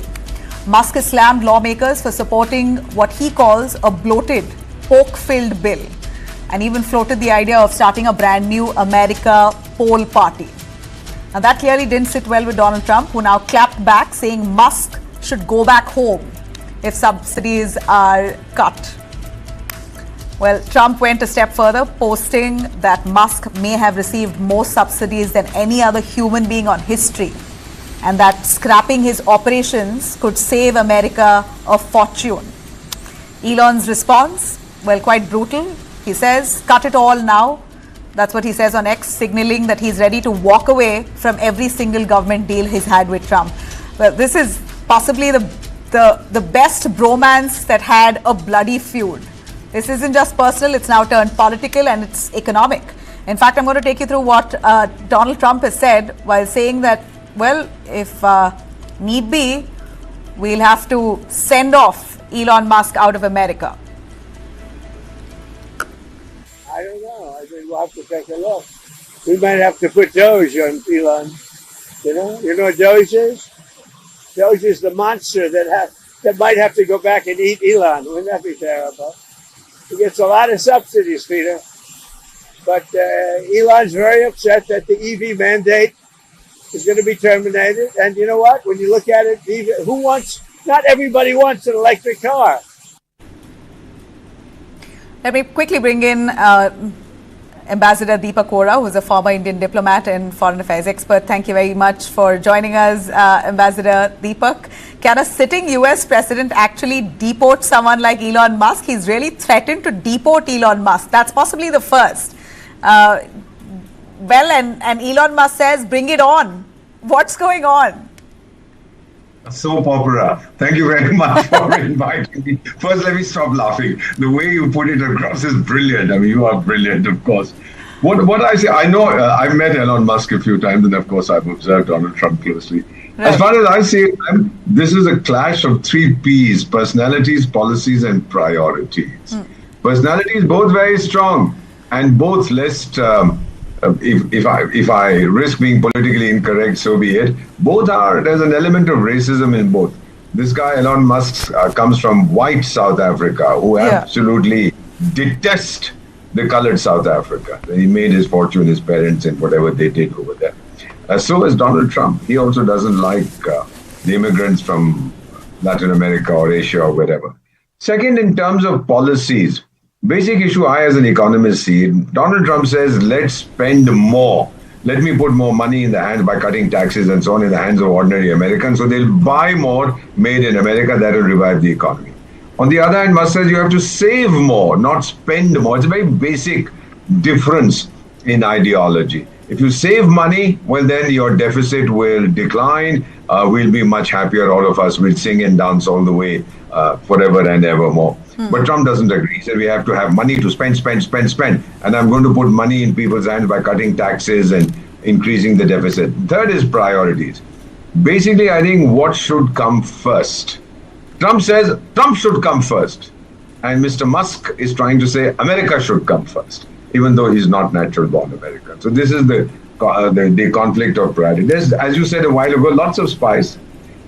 Musk has slammed lawmakers for supporting what he calls a bloated, pork-filled bill, and even floated the idea of starting a brand new America poll party. Now that clearly didn't sit well with Donald Trump, who now clapped back, saying Musk should go back home if subsidies are cut. Well, Trump went a step further, posting that Musk may have received more subsidies than any other human being on history, and that scrapping his operations could save America a fortune. Elon's response, well, quite brutal. He says, cut it all now. That's what he says on X, signaling that he's ready to walk away from every single government deal he's had with Trump. Well, this is possibly the best bromance that had a bloody feud. This isn't just personal, it's now turned political and it's economic. In fact, I'm going to take you through what Donald Trump has said while saying that, well, if need be, we'll have to send off Elon Musk out of America. I don't know. I think we'll have to take a look. We might have to put Doge on Elon. You know what Doge is? Doge is the monster that might have to go back and eat Elon. Wouldn't that be terrible? He gets a lot of subsidies, Peter. But Elon's very upset that the EV mandate is going to be terminated. And you know what? When you look at it, not everybody wants an electric car. Let me quickly bring in Ambassador Deepak Vora, who is a former Indian diplomat and foreign affairs expert. Thank you very much for joining us, Ambassador Deepak. Can a sitting US president actually deport someone like Elon Musk? He's really threatened to deport Elon Musk. That's possibly the first. And Elon Musk says, bring it on. What's going on? Soap opera. Thank you very much for inviting me. First, let me stop laughing. The way you put it across is brilliant. I mean, you are brilliant, of course. What I say, I know I've met Elon Musk a few times, and of course, I've observed Donald Trump closely. Right. As far as I see it, this is a clash of 3 Ps: personalities, policies, and priorities. Personalities, both very strong, and both list. If I risk being politically incorrect, so be it. Both are, there's an element of racism in both. This guy, Elon Musk, comes from white South Africa, who absolutely detest the colored South Africa. He made his fortune, his parents, and whatever they did over there. So is Donald Trump. He also doesn't like the immigrants from Latin America or Asia or wherever. Second, in terms of policies, basic issue I as an economist see, Donald Trump says, let's spend more. Let me put more money in the hands by cutting taxes and so on in the hands of ordinary Americans. So they'll buy more made in America. That will revive the economy. On the other hand, Musk says you have to save more, not spend more. It's a very basic difference in ideology. If you save money, well, then your deficit will decline. We'll be much happier. All of us will sing and dance all the way forever and evermore. But Trump doesn't agree. He said we have to have money to spend. And I'm going to put money in people's hands by cutting taxes and increasing the deficit. Third is priorities. Basically, I think what should come first? Trump says Trump should come first. And Mr. Musk is trying to say America should come first, even though he's not natural born American. So this is the conflict of priority. There's, as you said a while ago, lots of spice.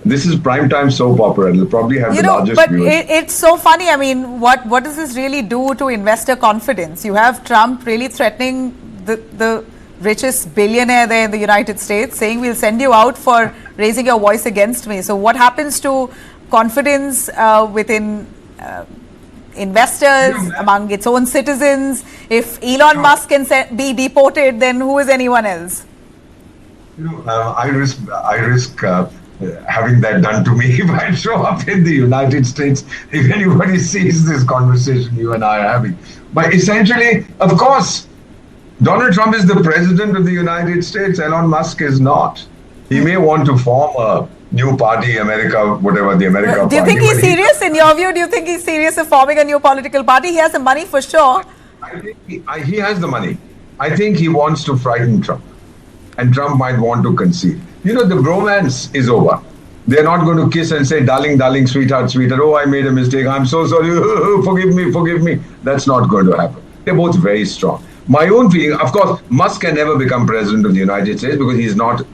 This is primetime soap opera. It'll probably have the largest but viewers. It's so funny. I mean, what does this really do to investor confidence? You have Trump really threatening the richest billionaire there in the United States, saying we'll send you out for raising your voice against me. So what happens to confidence within investors, among its own citizens? If Elon Musk can be deported, then who is anyone else? I risk having that done to me if I show up in the United States, if anybody sees this conversation you and I are having. But essentially, of course, Donald Trump is the president of the United States. Elon Musk is not. He may want to form a new party, America, whatever the America party. Do you think he's serious? In your view, do you think he's serious of forming a new political party? He has the money for sure. I think he has the money. I think he wants to frighten Trump. And Trump might want to concede. The bromance is over. They're not going to kiss and say, darling, darling, sweetheart, sweetheart. Oh, I made a mistake. I'm so sorry. Forgive me, forgive me. That's not going to happen. They're both very strong. My own feeling, of course, Musk can never become president of the United States because he's not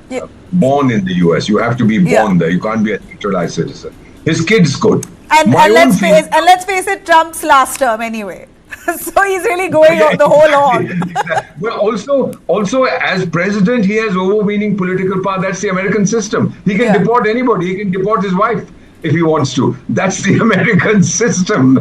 born in the US. You have to be born there. You can't be a naturalized citizen. His kids could. And let's face it, Trump's last term anyway. So he's really going on the whole hog. Well, also as president, he has overweening political power. That's the American system. He can deport anybody. He can deport his wife if he wants to. That's the American system.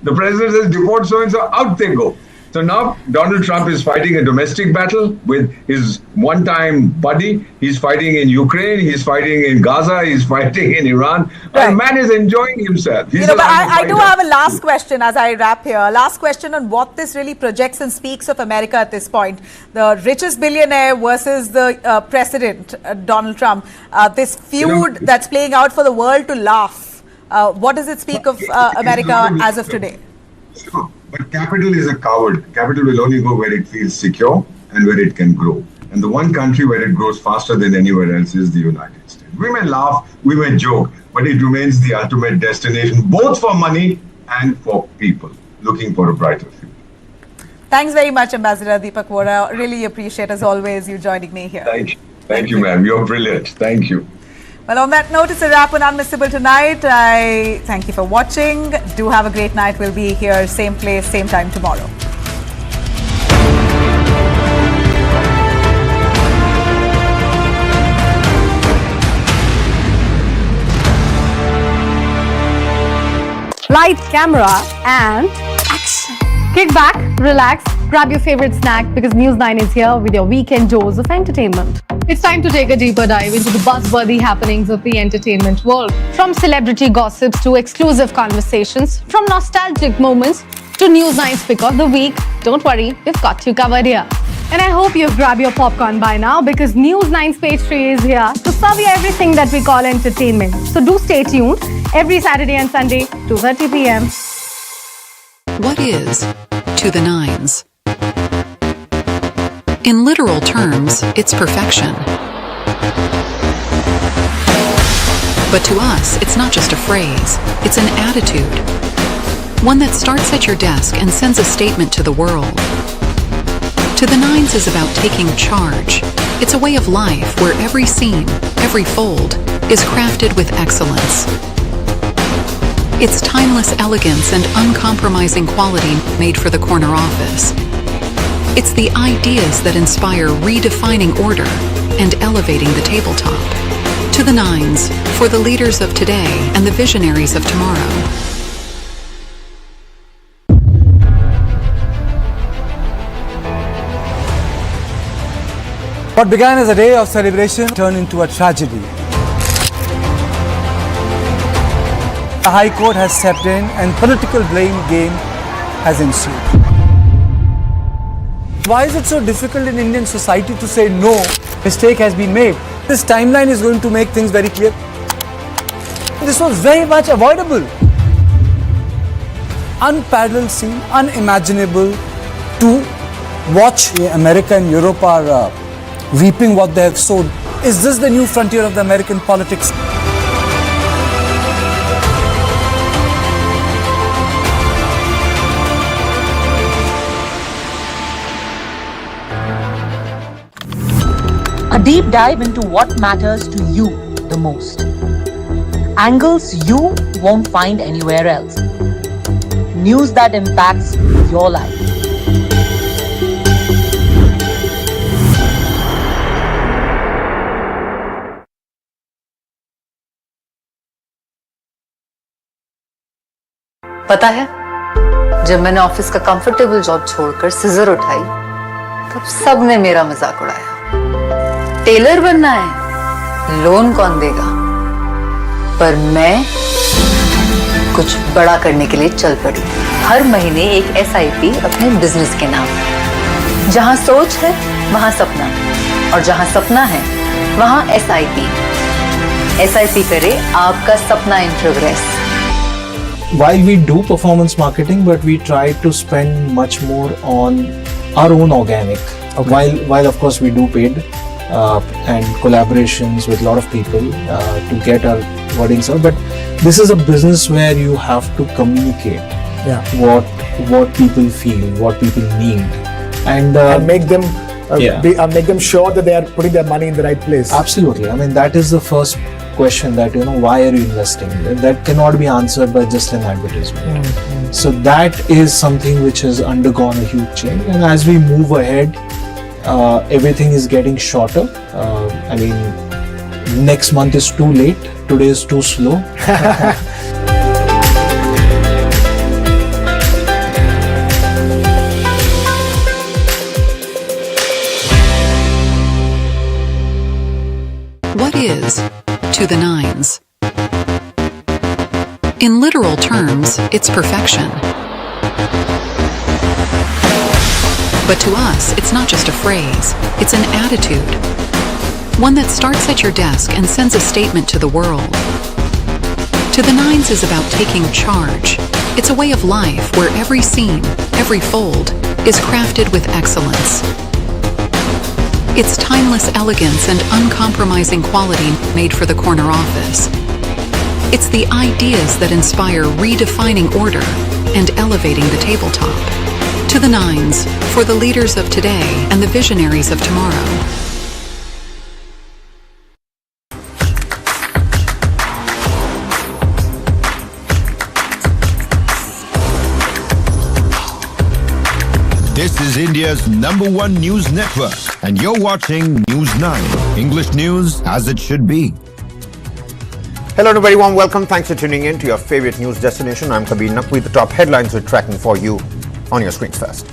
The president says deport so-and-so, out they go. So now Donald Trump is fighting a domestic battle with his one-time buddy. He's fighting in Ukraine. He's fighting in Gaza. He's fighting in Iran. Right. The man is enjoying himself. But I do have a last question as I wrap here. Last question on what this really projects and speaks of America at this point. The richest billionaire versus the president, Donald Trump. This feud that's playing out for the world to laugh. What does it speak of America as of today? But capital is a coward. Capital will only go where it feels secure and where it can grow. And the one country where it grows faster than anywhere else is the United States. We may laugh, we may joke, but it remains the ultimate destination, both for money and for people looking for a brighter future. Thanks very much, Ambassador Deepak Vora. Really appreciate, as always, you joining me here. Thank you. Thank you, ma'am. You're brilliant. Thank you. Well, on that note, it's a wrap on Unmissable tonight. I thank you for watching. Do have a great night. We'll be here, same place, same time tomorrow. Light, camera, and action. Kick back, relax, grab your favorite snack because News9 is here with your weekend dose of entertainment. It's time to take a deeper dive into the buzzworthy happenings of the entertainment world. From celebrity gossips to exclusive conversations, from nostalgic moments to News9's pick of the week, don't worry, we've got you covered here. And I hope you've grabbed your popcorn by now because News9's page 3 is here to serve you everything that we call entertainment. So do stay tuned every Saturday and Sunday, 2:30 p.m. What is to the nines? In literal terms, it's perfection. But to us, it's not just a phrase, it's an attitude. One that starts at your desk and sends a statement to the world. To the nines is about taking charge. It's a way of life where every scene, every fold, is crafted with excellence. It's timeless elegance and uncompromising quality made for the corner office. It's the ideas that inspire redefining order and elevating the tabletop. To the nines, for the leaders of today and the visionaries of tomorrow. What began as a day of celebration turned into a tragedy. The High Court has stepped in and political blame game has ensued. Why is it so difficult in Indian society to say no, mistake has been made? This timeline is going to make things very clear. This was very much avoidable. Unparalleled scene, unimaginable to watch. America and Europe are reaping what they have sown. Is this the new frontier of the American politics? A deep dive into what matters to you the most. Angles you won't find anywhere else. News that impacts your life. पता है, जब मैंने office का comfortable job छोड़कर scissor उठाई, तब सबने मेरा मजाक उड़ाया। टेलर बनना है, लोन कौन देगा? पर मैं कुछ बड़ा करने के लिए चल पड़ी। हर महीने एक SIP अपने बिजनेस के नाम। जहां सोच है, वहां सपना, और जहां सपना है, वहां SIP। SIP करे आपका सपना in progress. While we do performance marketing, but we try to spend much more on our own organic. Okay. While of course we do paid and collaborations with a lot of people to get our wordings out, but this is a business where you have to communicate what people feel, what people need, and make them make them sure that they are putting their money in the right place. Absolutely. I mean, that is the first question, that why are you investing? That cannot be answered by just an advertisement. So that is something which has undergone a huge change, and as we move ahead, everything is getting shorter. I mean, next month is too late, today is too slow. What is to the nines? In literal terms, it's perfection. But to us, it's not just a phrase, it's an attitude. One that starts at your desk and sends a statement to the world. To the nines is about taking charge. It's a way of life where every scene, every fold, is crafted with excellence. It's timeless elegance and uncompromising quality made for the corner office. It's the ideas that inspire redefining order and elevating the tabletop. To the nines, for the leaders of today and the visionaries of tomorrow. This is India's #1 news network, and you're watching News9, English news as it should be. Hello, everybody. Welcome. Thanks for tuning in to your favorite news destination. I'm Kabir Naqvi. The top headlines we're tracking for you. on your screens first.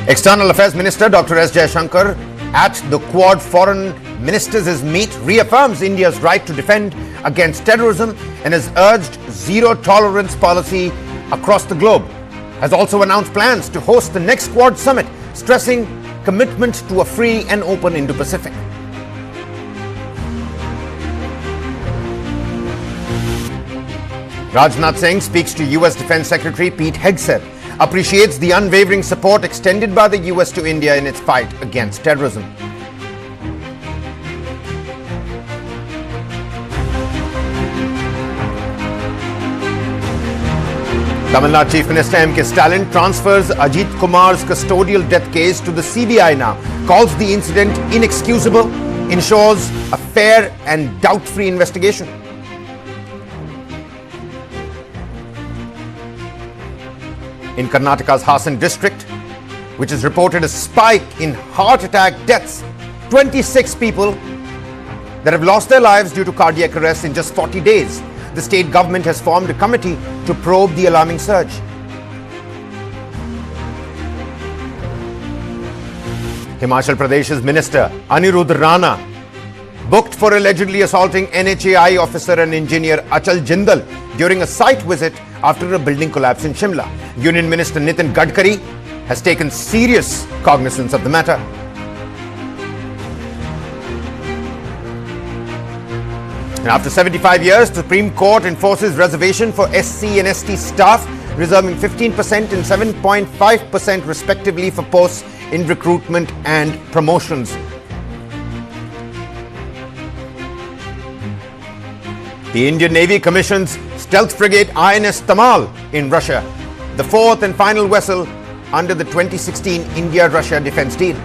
External Affairs Minister Dr. S. Jaishankar at the Quad Foreign Ministers' meet reaffirms India's right to defend against terrorism and has urged zero tolerance policy across the globe. Has also announced plans to host the next Quad summit, stressing commitment to a free and open Indo-Pacific. Rajnath Singh speaks to US Defense Secretary Pete Hegseth, appreciates the unwavering support extended by the US to India in its fight against terrorism. Tamil Nadu Chief Minister M.K. Stalin transfers Ajit Kumar's custodial death case to the CBI now, calls the incident inexcusable, ensures a fair and doubt-free investigation. In Karnataka's Hassan district, which has reported a spike in heart attack deaths, 26 people that have lost their lives due to cardiac arrest in just 40 days. The state government has formed a committee to probe the alarming surge. Himachal Pradesh's Minister Anirudh Rana booked for allegedly assaulting NHAI officer and engineer Achal Jindal during a site visit after a building collapse in Shimla. Union Minister Nitin Gadkari has taken serious cognizance of the matter. And after 75 years, the Supreme Court enforces reservation for SC and ST staff, reserving 15% and 7.5% respectively for posts in recruitment and promotions. The Indian Navy commissions stealth frigate INS Tamal in Russia, the fourth and final vessel under the 2016 India-Russia defense deal.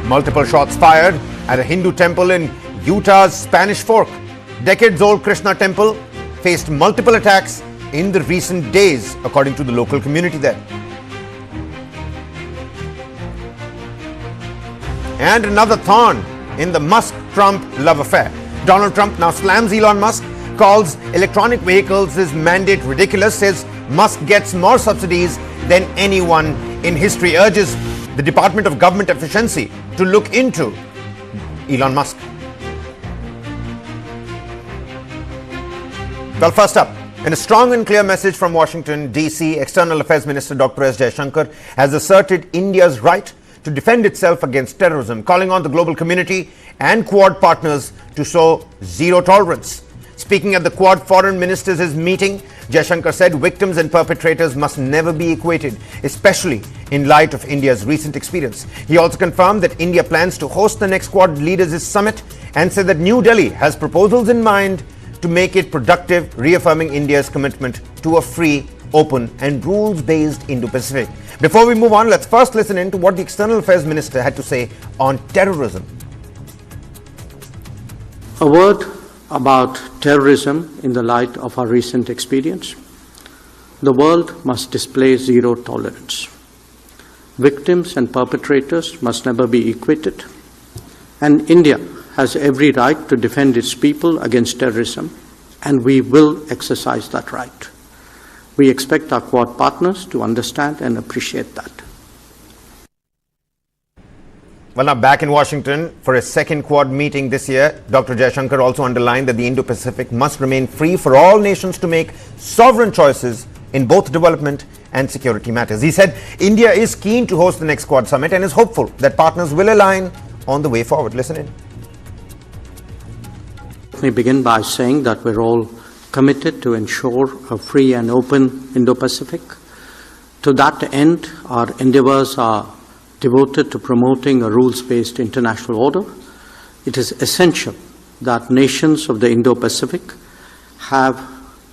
Multiple shots fired at a Hindu temple in Utah's Spanish Fork. Decades-old Krishna temple faced multiple attacks in the recent days, according to the local community there. And another thorn in the Musk-Trump love affair. Donald Trump now slams Elon Musk, calls electronic vehicles his mandate ridiculous, says Musk gets more subsidies than anyone in history, urges the Department of Government Efficiency to look into Elon Musk. Well, first up, in a strong and clear message from Washington, D.C., External Affairs Minister Dr. S. Jaishankar has asserted India's right to defend itself against terrorism, calling on the global community and Quad partners to show zero tolerance. Speaking at the Quad Foreign Ministers' meeting, Jaishankar said victims and perpetrators must never be equated, especially in light of India's recent experience. He also confirmed that India plans to host the next Quad Leaders' Summit and said that New Delhi has proposals in mind to make it productive, reaffirming India's commitment to a free, open and rules-based Indo-Pacific. Before we move on, let's first listen in to what the External Affairs Minister had to say on terrorism. A word about terrorism in the light of our recent experience. The world must display zero tolerance. Victims and perpetrators must never be equated, and India has every right to defend its people against terrorism, and we will exercise that right. We expect our Quad partners to understand and appreciate that. Well, now back in Washington for a second Quad meeting this year, Dr. Jaishankar also underlined that the Indo-Pacific must remain free for all nations to make sovereign choices in both development and security matters. He said India is keen to host the next Quad summit and is hopeful that partners will align on the way forward. Listen in. Let me begin by saying that we're all committed to ensure a free and open Indo-Pacific. To that end, our endeavors are devoted to promoting a rules-based international order. It is essential that nations of the Indo-Pacific have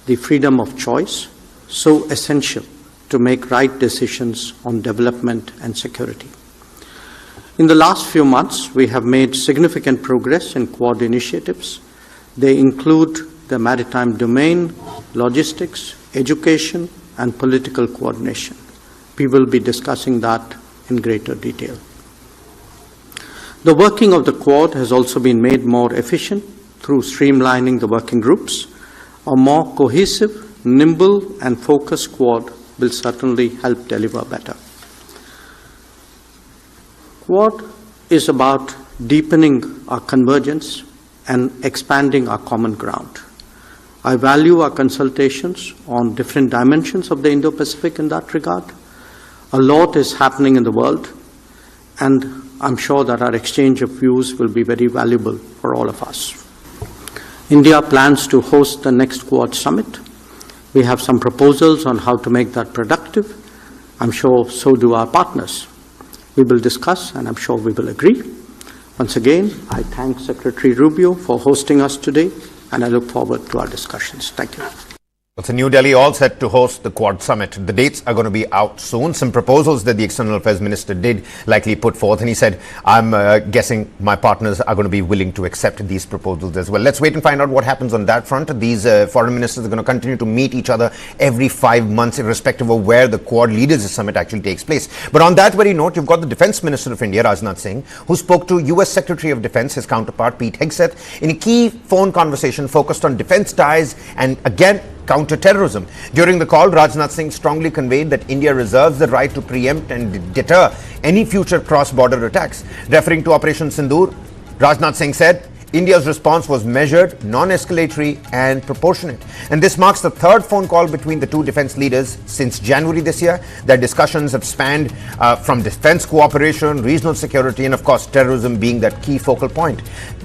the freedom of choice, so essential to make right decisions on development and security. In the last few months, we have made significant progress in Quad initiatives. They include the maritime domain, logistics, education, and political coordination. We will be discussing that in greater detail. The working of the Quad has also been made more efficient through streamlining the working groups. A more cohesive, nimble and focused Quad will certainly help deliver better. Quad is about deepening our convergence and expanding our common ground. I value our consultations on different dimensions of the Indo-Pacific in that regard. A lot is happening in the world, and I'm sure that our exchange of views will be very valuable for all of us. India plans to host the next Quad summit. We have some proposals on how to make that productive. I'm sure so do our partners. We will discuss, and I'm sure we will agree. Once again, I thank Secretary Rubio for hosting us today, and I look forward to our discussions. Thank you. So New Delhi all set to host the Quad Summit. The dates are going to be out soon. Some proposals that the External Affairs Minister did likely put forth, and he said, I'm guessing my partners are going to be willing to accept these proposals as well. Let's wait and find out what happens on that front. These foreign ministers are going to continue to meet each other every 5 months, irrespective of where the Quad Leaders Summit actually takes place. But on that very note, you've got the Defense Minister of India, Rajnath Singh, who spoke to US Secretary of Defense, his counterpart, Pete Hegseth, in a key phone conversation focused on defense ties and, again, counter-terrorism. During the call, Rajnath Singh strongly conveyed that India reserves the right to preempt and deter any future cross-border attacks. Referring to Operation Sindoor, Rajnath Singh said, India's response was measured, non-escalatory and proportionate. And this marks the third phone call between the two defense leaders since January this year. Their discussions have spanned from defense cooperation, regional security, and of course terrorism being that key focal point.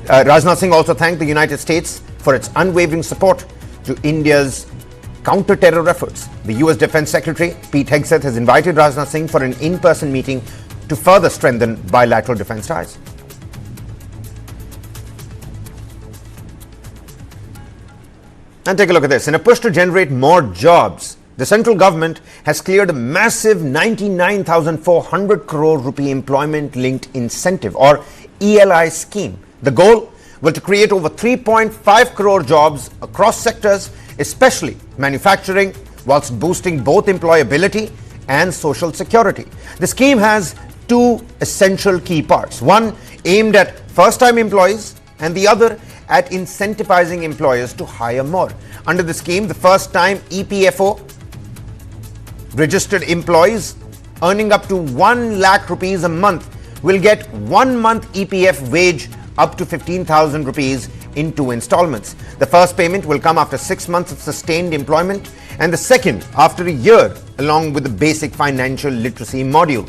Rajnath Singh also thanked the United States for its unwavering support to India's counter-terror efforts. The US Defense Secretary, Pete Hegseth, has invited Rajnath Singh for an in-person meeting to further strengthen bilateral defense ties. And take a look at this. In a push to generate more jobs, the central government has cleared a massive 99,400 crore rupee employment-linked incentive or ELI scheme. The goal was to create over 3.5 crore jobs across sectors, especially manufacturing, whilst boosting both employability and social security. The scheme has two essential key parts. One aimed at first-time employees and the other at incentivizing employers to hire more. Under the scheme, the first-time EPFO registered employees earning up to 1 lakh rupees a month will get 1 month EPF wage up to 15,000 rupees in 2 installments. The first payment will come after 6 months of sustained employment and the second after a year, along with the basic financial literacy module.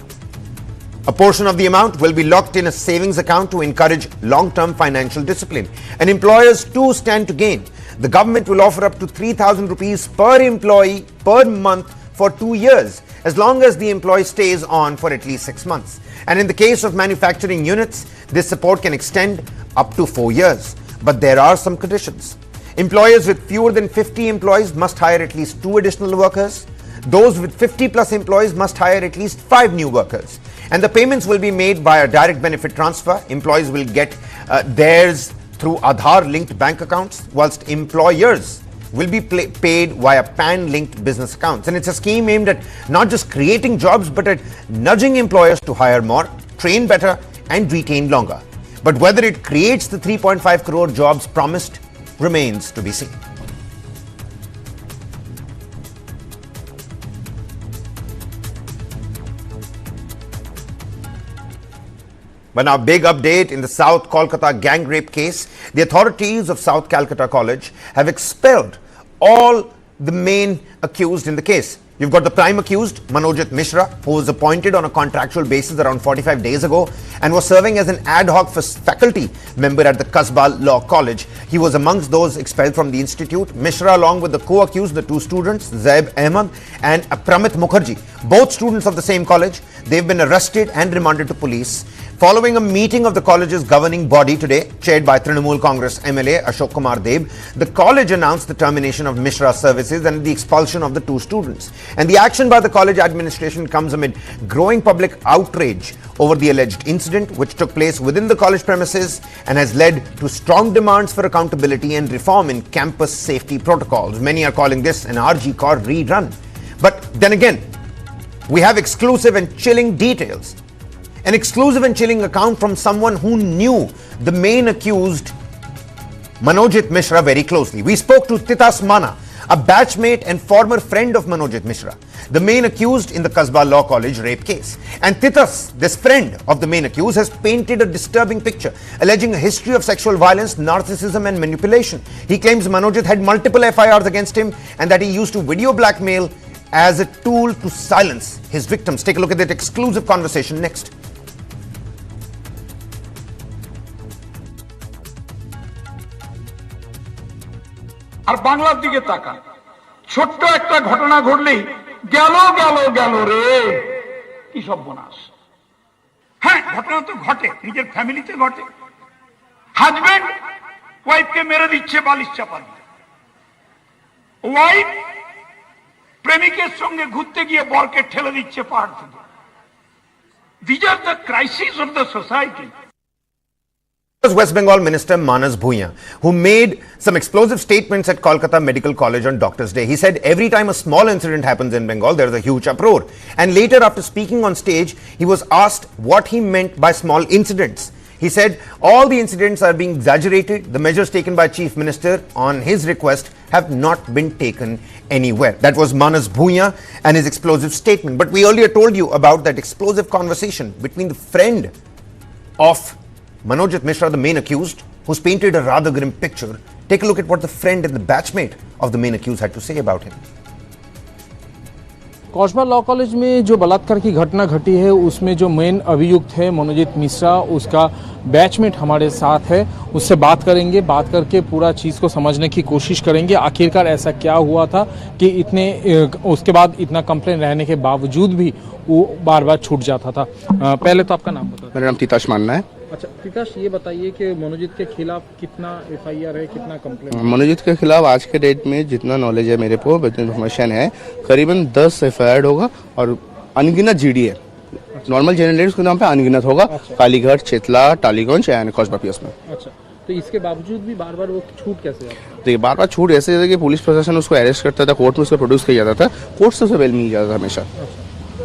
A portion of the amount will be locked in a savings account to encourage long-term financial discipline. And employers too stand to gain. The government will offer up to 3,000 rupees per employee per month for 2 years, as long as the employee stays on for at least 6 months. And in the case of manufacturing units, this support can extend up to 4 years. But there are some conditions. Employers with fewer than 50 employees must hire at least 2 additional workers. Those with 50 plus employees must hire at least 5 new workers. And the payments will be made by a direct benefit transfer. Employees will get theirs through Aadhaar-linked bank accounts, whilst employers will be paid via PAN-linked business accounts. And it's a scheme aimed at not just creating jobs, but at nudging employers to hire more, train better, and retain longer. But whether it creates the 3.5 crore jobs promised remains to be seen. But now, big update in the South Kolkata gang rape case. The authorities of South Calcutta College have expelled all the main accused in the case. You've got the prime accused, Manojit Mishra, who was appointed on a contractual basis around 45 days ago and was serving as an ad hoc faculty member at the Kasbah Law College. He was amongst those expelled from the institute. Mishra, along with the co-accused, the 2 students, Zaib Ahmed and Pramit Mukherjee, both students of the same college, they've been arrested and remanded to police. Following a meeting of the college's governing body today, chaired by Trinamool Congress MLA Ashok Kumar Deb, the college announced the termination of Mishra's services and the expulsion of the 2 students. And the action by the college administration comes amid growing public outrage over the alleged incident, which took place within the college premises and has led to strong demands for accountability and reform in campus safety protocols. Many are calling this an RG Corps rerun. But then again, we have exclusive and chilling details. An exclusive and chilling account from someone who knew the main accused Manojit Mishra very closely. We spoke to Titas Mana, a batchmate and former friend of Manojit Mishra, the main accused in the Kasba Law College rape case. And Titas, this friend of the main accused, has painted a disturbing picture, alleging a history of sexual violence, narcissism and manipulation. He claims Manojit had multiple FIRs against him and that he used to video blackmail as a tool to silence his victims. Take a look at that exclusive conversation next. আর বাংলার দিকে তাকান, ছোট্ট একটা ঘটনা ঘটলেই গেল গেল গেল রে, কি সর্বনাশ। হ্যাঁ, ঘটনা তো ঘটে, নিজের ফ্যামিলিতে ঘটে। হাজবেন্ড ওয়াইফকে মেরে দিচ্ছে বালিশ চাপা দিয়ে, ওয়াইফ প্রেমিকের সঙ্গে ঘুরতে গিয়ে বরকে ঠেলে দিচ্ছে পাহাড় থেকে। These are the crises of the society. West Bengal Minister Manas Bhuiyan, who made some explosive statements at Kolkata Medical College on Doctors' Day. He said every time a small incident happens in Bengal, there is a huge uproar. And later, after speaking on stage, he was asked what he meant by small incidents. He said all the incidents are being exaggerated. The measures taken by Chief Minister on his request have not been taken anywhere. That was Manas Bhuiyan and his explosive statement. But we earlier told you about that explosive conversation between the friend of Manojit Mishra, the main accused, who's painted a rather grim picture. Take a look at what the friend and the batchmate of the main accused had to say about him. कौशबा law college में जो बलात्कार की घटना घटी है उसमें जो मेन अभियुक्त है मनोजित मिश्रा, उसका बैचमेट हमारे साथ है, उससे बात करेंगे, बात करके पूरा चीज़ को समझने की कोशिश करेंगे आखिरकार ऐसा क्या हुआ था कि उसके बाद इतना कंप्लेन रहने के बावजूद भी वो बार बार छूट जाता था। पहले तो आपका नाम बताओ। मेरा नाम तिताश मानना है। अच्छा तिताश, ये बताइए कि मनोजित के खिलाफ कितना FIR है, कितना कंप्लेन? मनोजित के खिलाफ आज के डेट में जितना नॉलेज है मेरे को, इन्फॉर्मेशन है, करीबन 10 FIR होगा और अनगिनत GD है। नॉर्मल जनरल उसके नाम पे अनगिनत होगा। कालीघाट, चेतला, टालीगंज एंड कौशबा पीएस में। अच्छा, तो इसके बावजूद भी बार बार वो छूट कैसे आता है? देखिए, बार बार छूट ऐसे कि पुलिस प्रशासन उसको अरेस्ट करता था, कोर्ट में उसको प्रोड्यूस किया जाता था, कोर्ट से उसे बेल मिल जाता था हमेशा।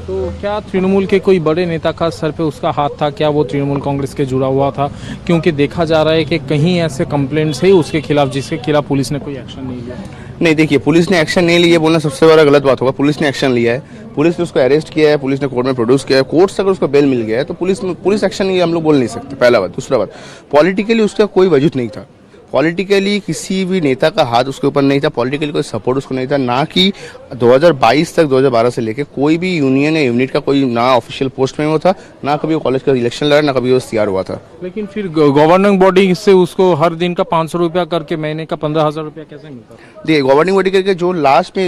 तो क्या तृणमूल के कोई बड़े नेता का सर पे उसका हाथ था? क्या वो तृणमूल कांग्रेस के जुड़ा हुआ था? क्योंकि देखा जा रहा है कि कहीं ऐसे कंप्लेंट्स है उसके खिलाफ जिसके खिलाफ पुलिस ने कोई एक्शन नहीं लिया। नहीं, देखिए, पुलिस ने एक्शन नहीं लिया बोलना सबसे बड़ा गलत बात होगा। पुलिस ने एक्शन लिया है, पुलिस ने उसको अरेस्ट किया है, पुलिस ने कोर्ट में प्रोड्यूस किया है, कोर्ट से अगर उसको बेल मिल गया है तो पुलिस एक्शन नहीं, हम लोग बोल नहीं सकते। पहला बात। दूसरा बात, पॉलिटिकली उसका कोई वजूद नहीं था। पॉलिटिकली किसी भी नेता का हाथ उसके ऊपर नहीं था, पॉलिटिकली कोई सपोर्ट उसको नहीं था, ना कि 2022 तक 2012 से लेके कोई भी यूनियन या यूनिट का कोई ना ऑफिशियल पोस्ट में वो था, ना कभी वो कॉलेज का इलेक्शन लड़ा, ना कभी वो CR हुआ था। लेकिन फिर गवर्निंग बॉडी से उसको हर दिन का 500 रुपया करके महीने का 15,000 रुपया कैसे मिलता? देखिए, गवर्निंग बॉडी करके जो लास्ट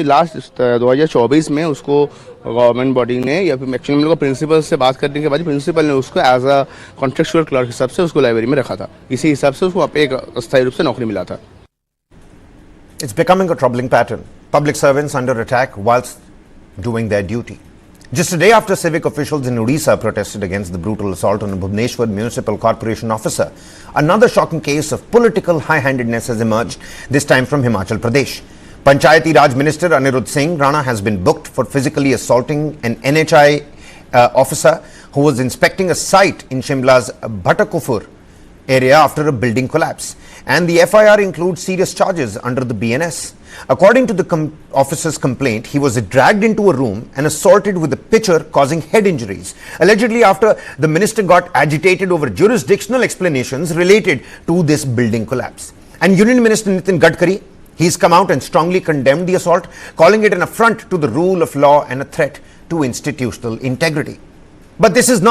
2024 में उसको गवर्नमेंट बॉडी ने या फिर एक्चुअली हम लोग प्रिंसिपल से बात करने के बाद प्रिंसिपल ने उसको एज अ कॉन्ट्रेक्चुअल क्लर्क हिसाब से उसको लाइब्रेरी में रखा था। इसी हिसाब से उसको एक अस्थायी रूप से नौकरी मिला था। It's becoming a troubling pattern. Public servants under attack whilst doing their duty. Just a day after civic officials in Odisha protested against the brutal assault on a Bhubaneswar Municipal Corporation officer, another shocking case of political high-handedness has emerged, this time from Himachal Pradesh. Panchayati Raj Minister Anirudh Singh Rana has been booked for physically assaulting an NHI officer who was inspecting a site in Shimla's Bhattakufur area after a building collapse. And the FIR includes serious charges under the BNS. According to the officer's complaint, he was dragged into a room and assaulted with a pitcher, causing head injuries. Allegedly, after the minister got agitated over jurisdictional explanations related to this building collapse. And Union Minister Nitin Gadkari, he's come out and strongly condemned the assault, calling it an affront to the rule of law and a threat to institutional integrity. But this is not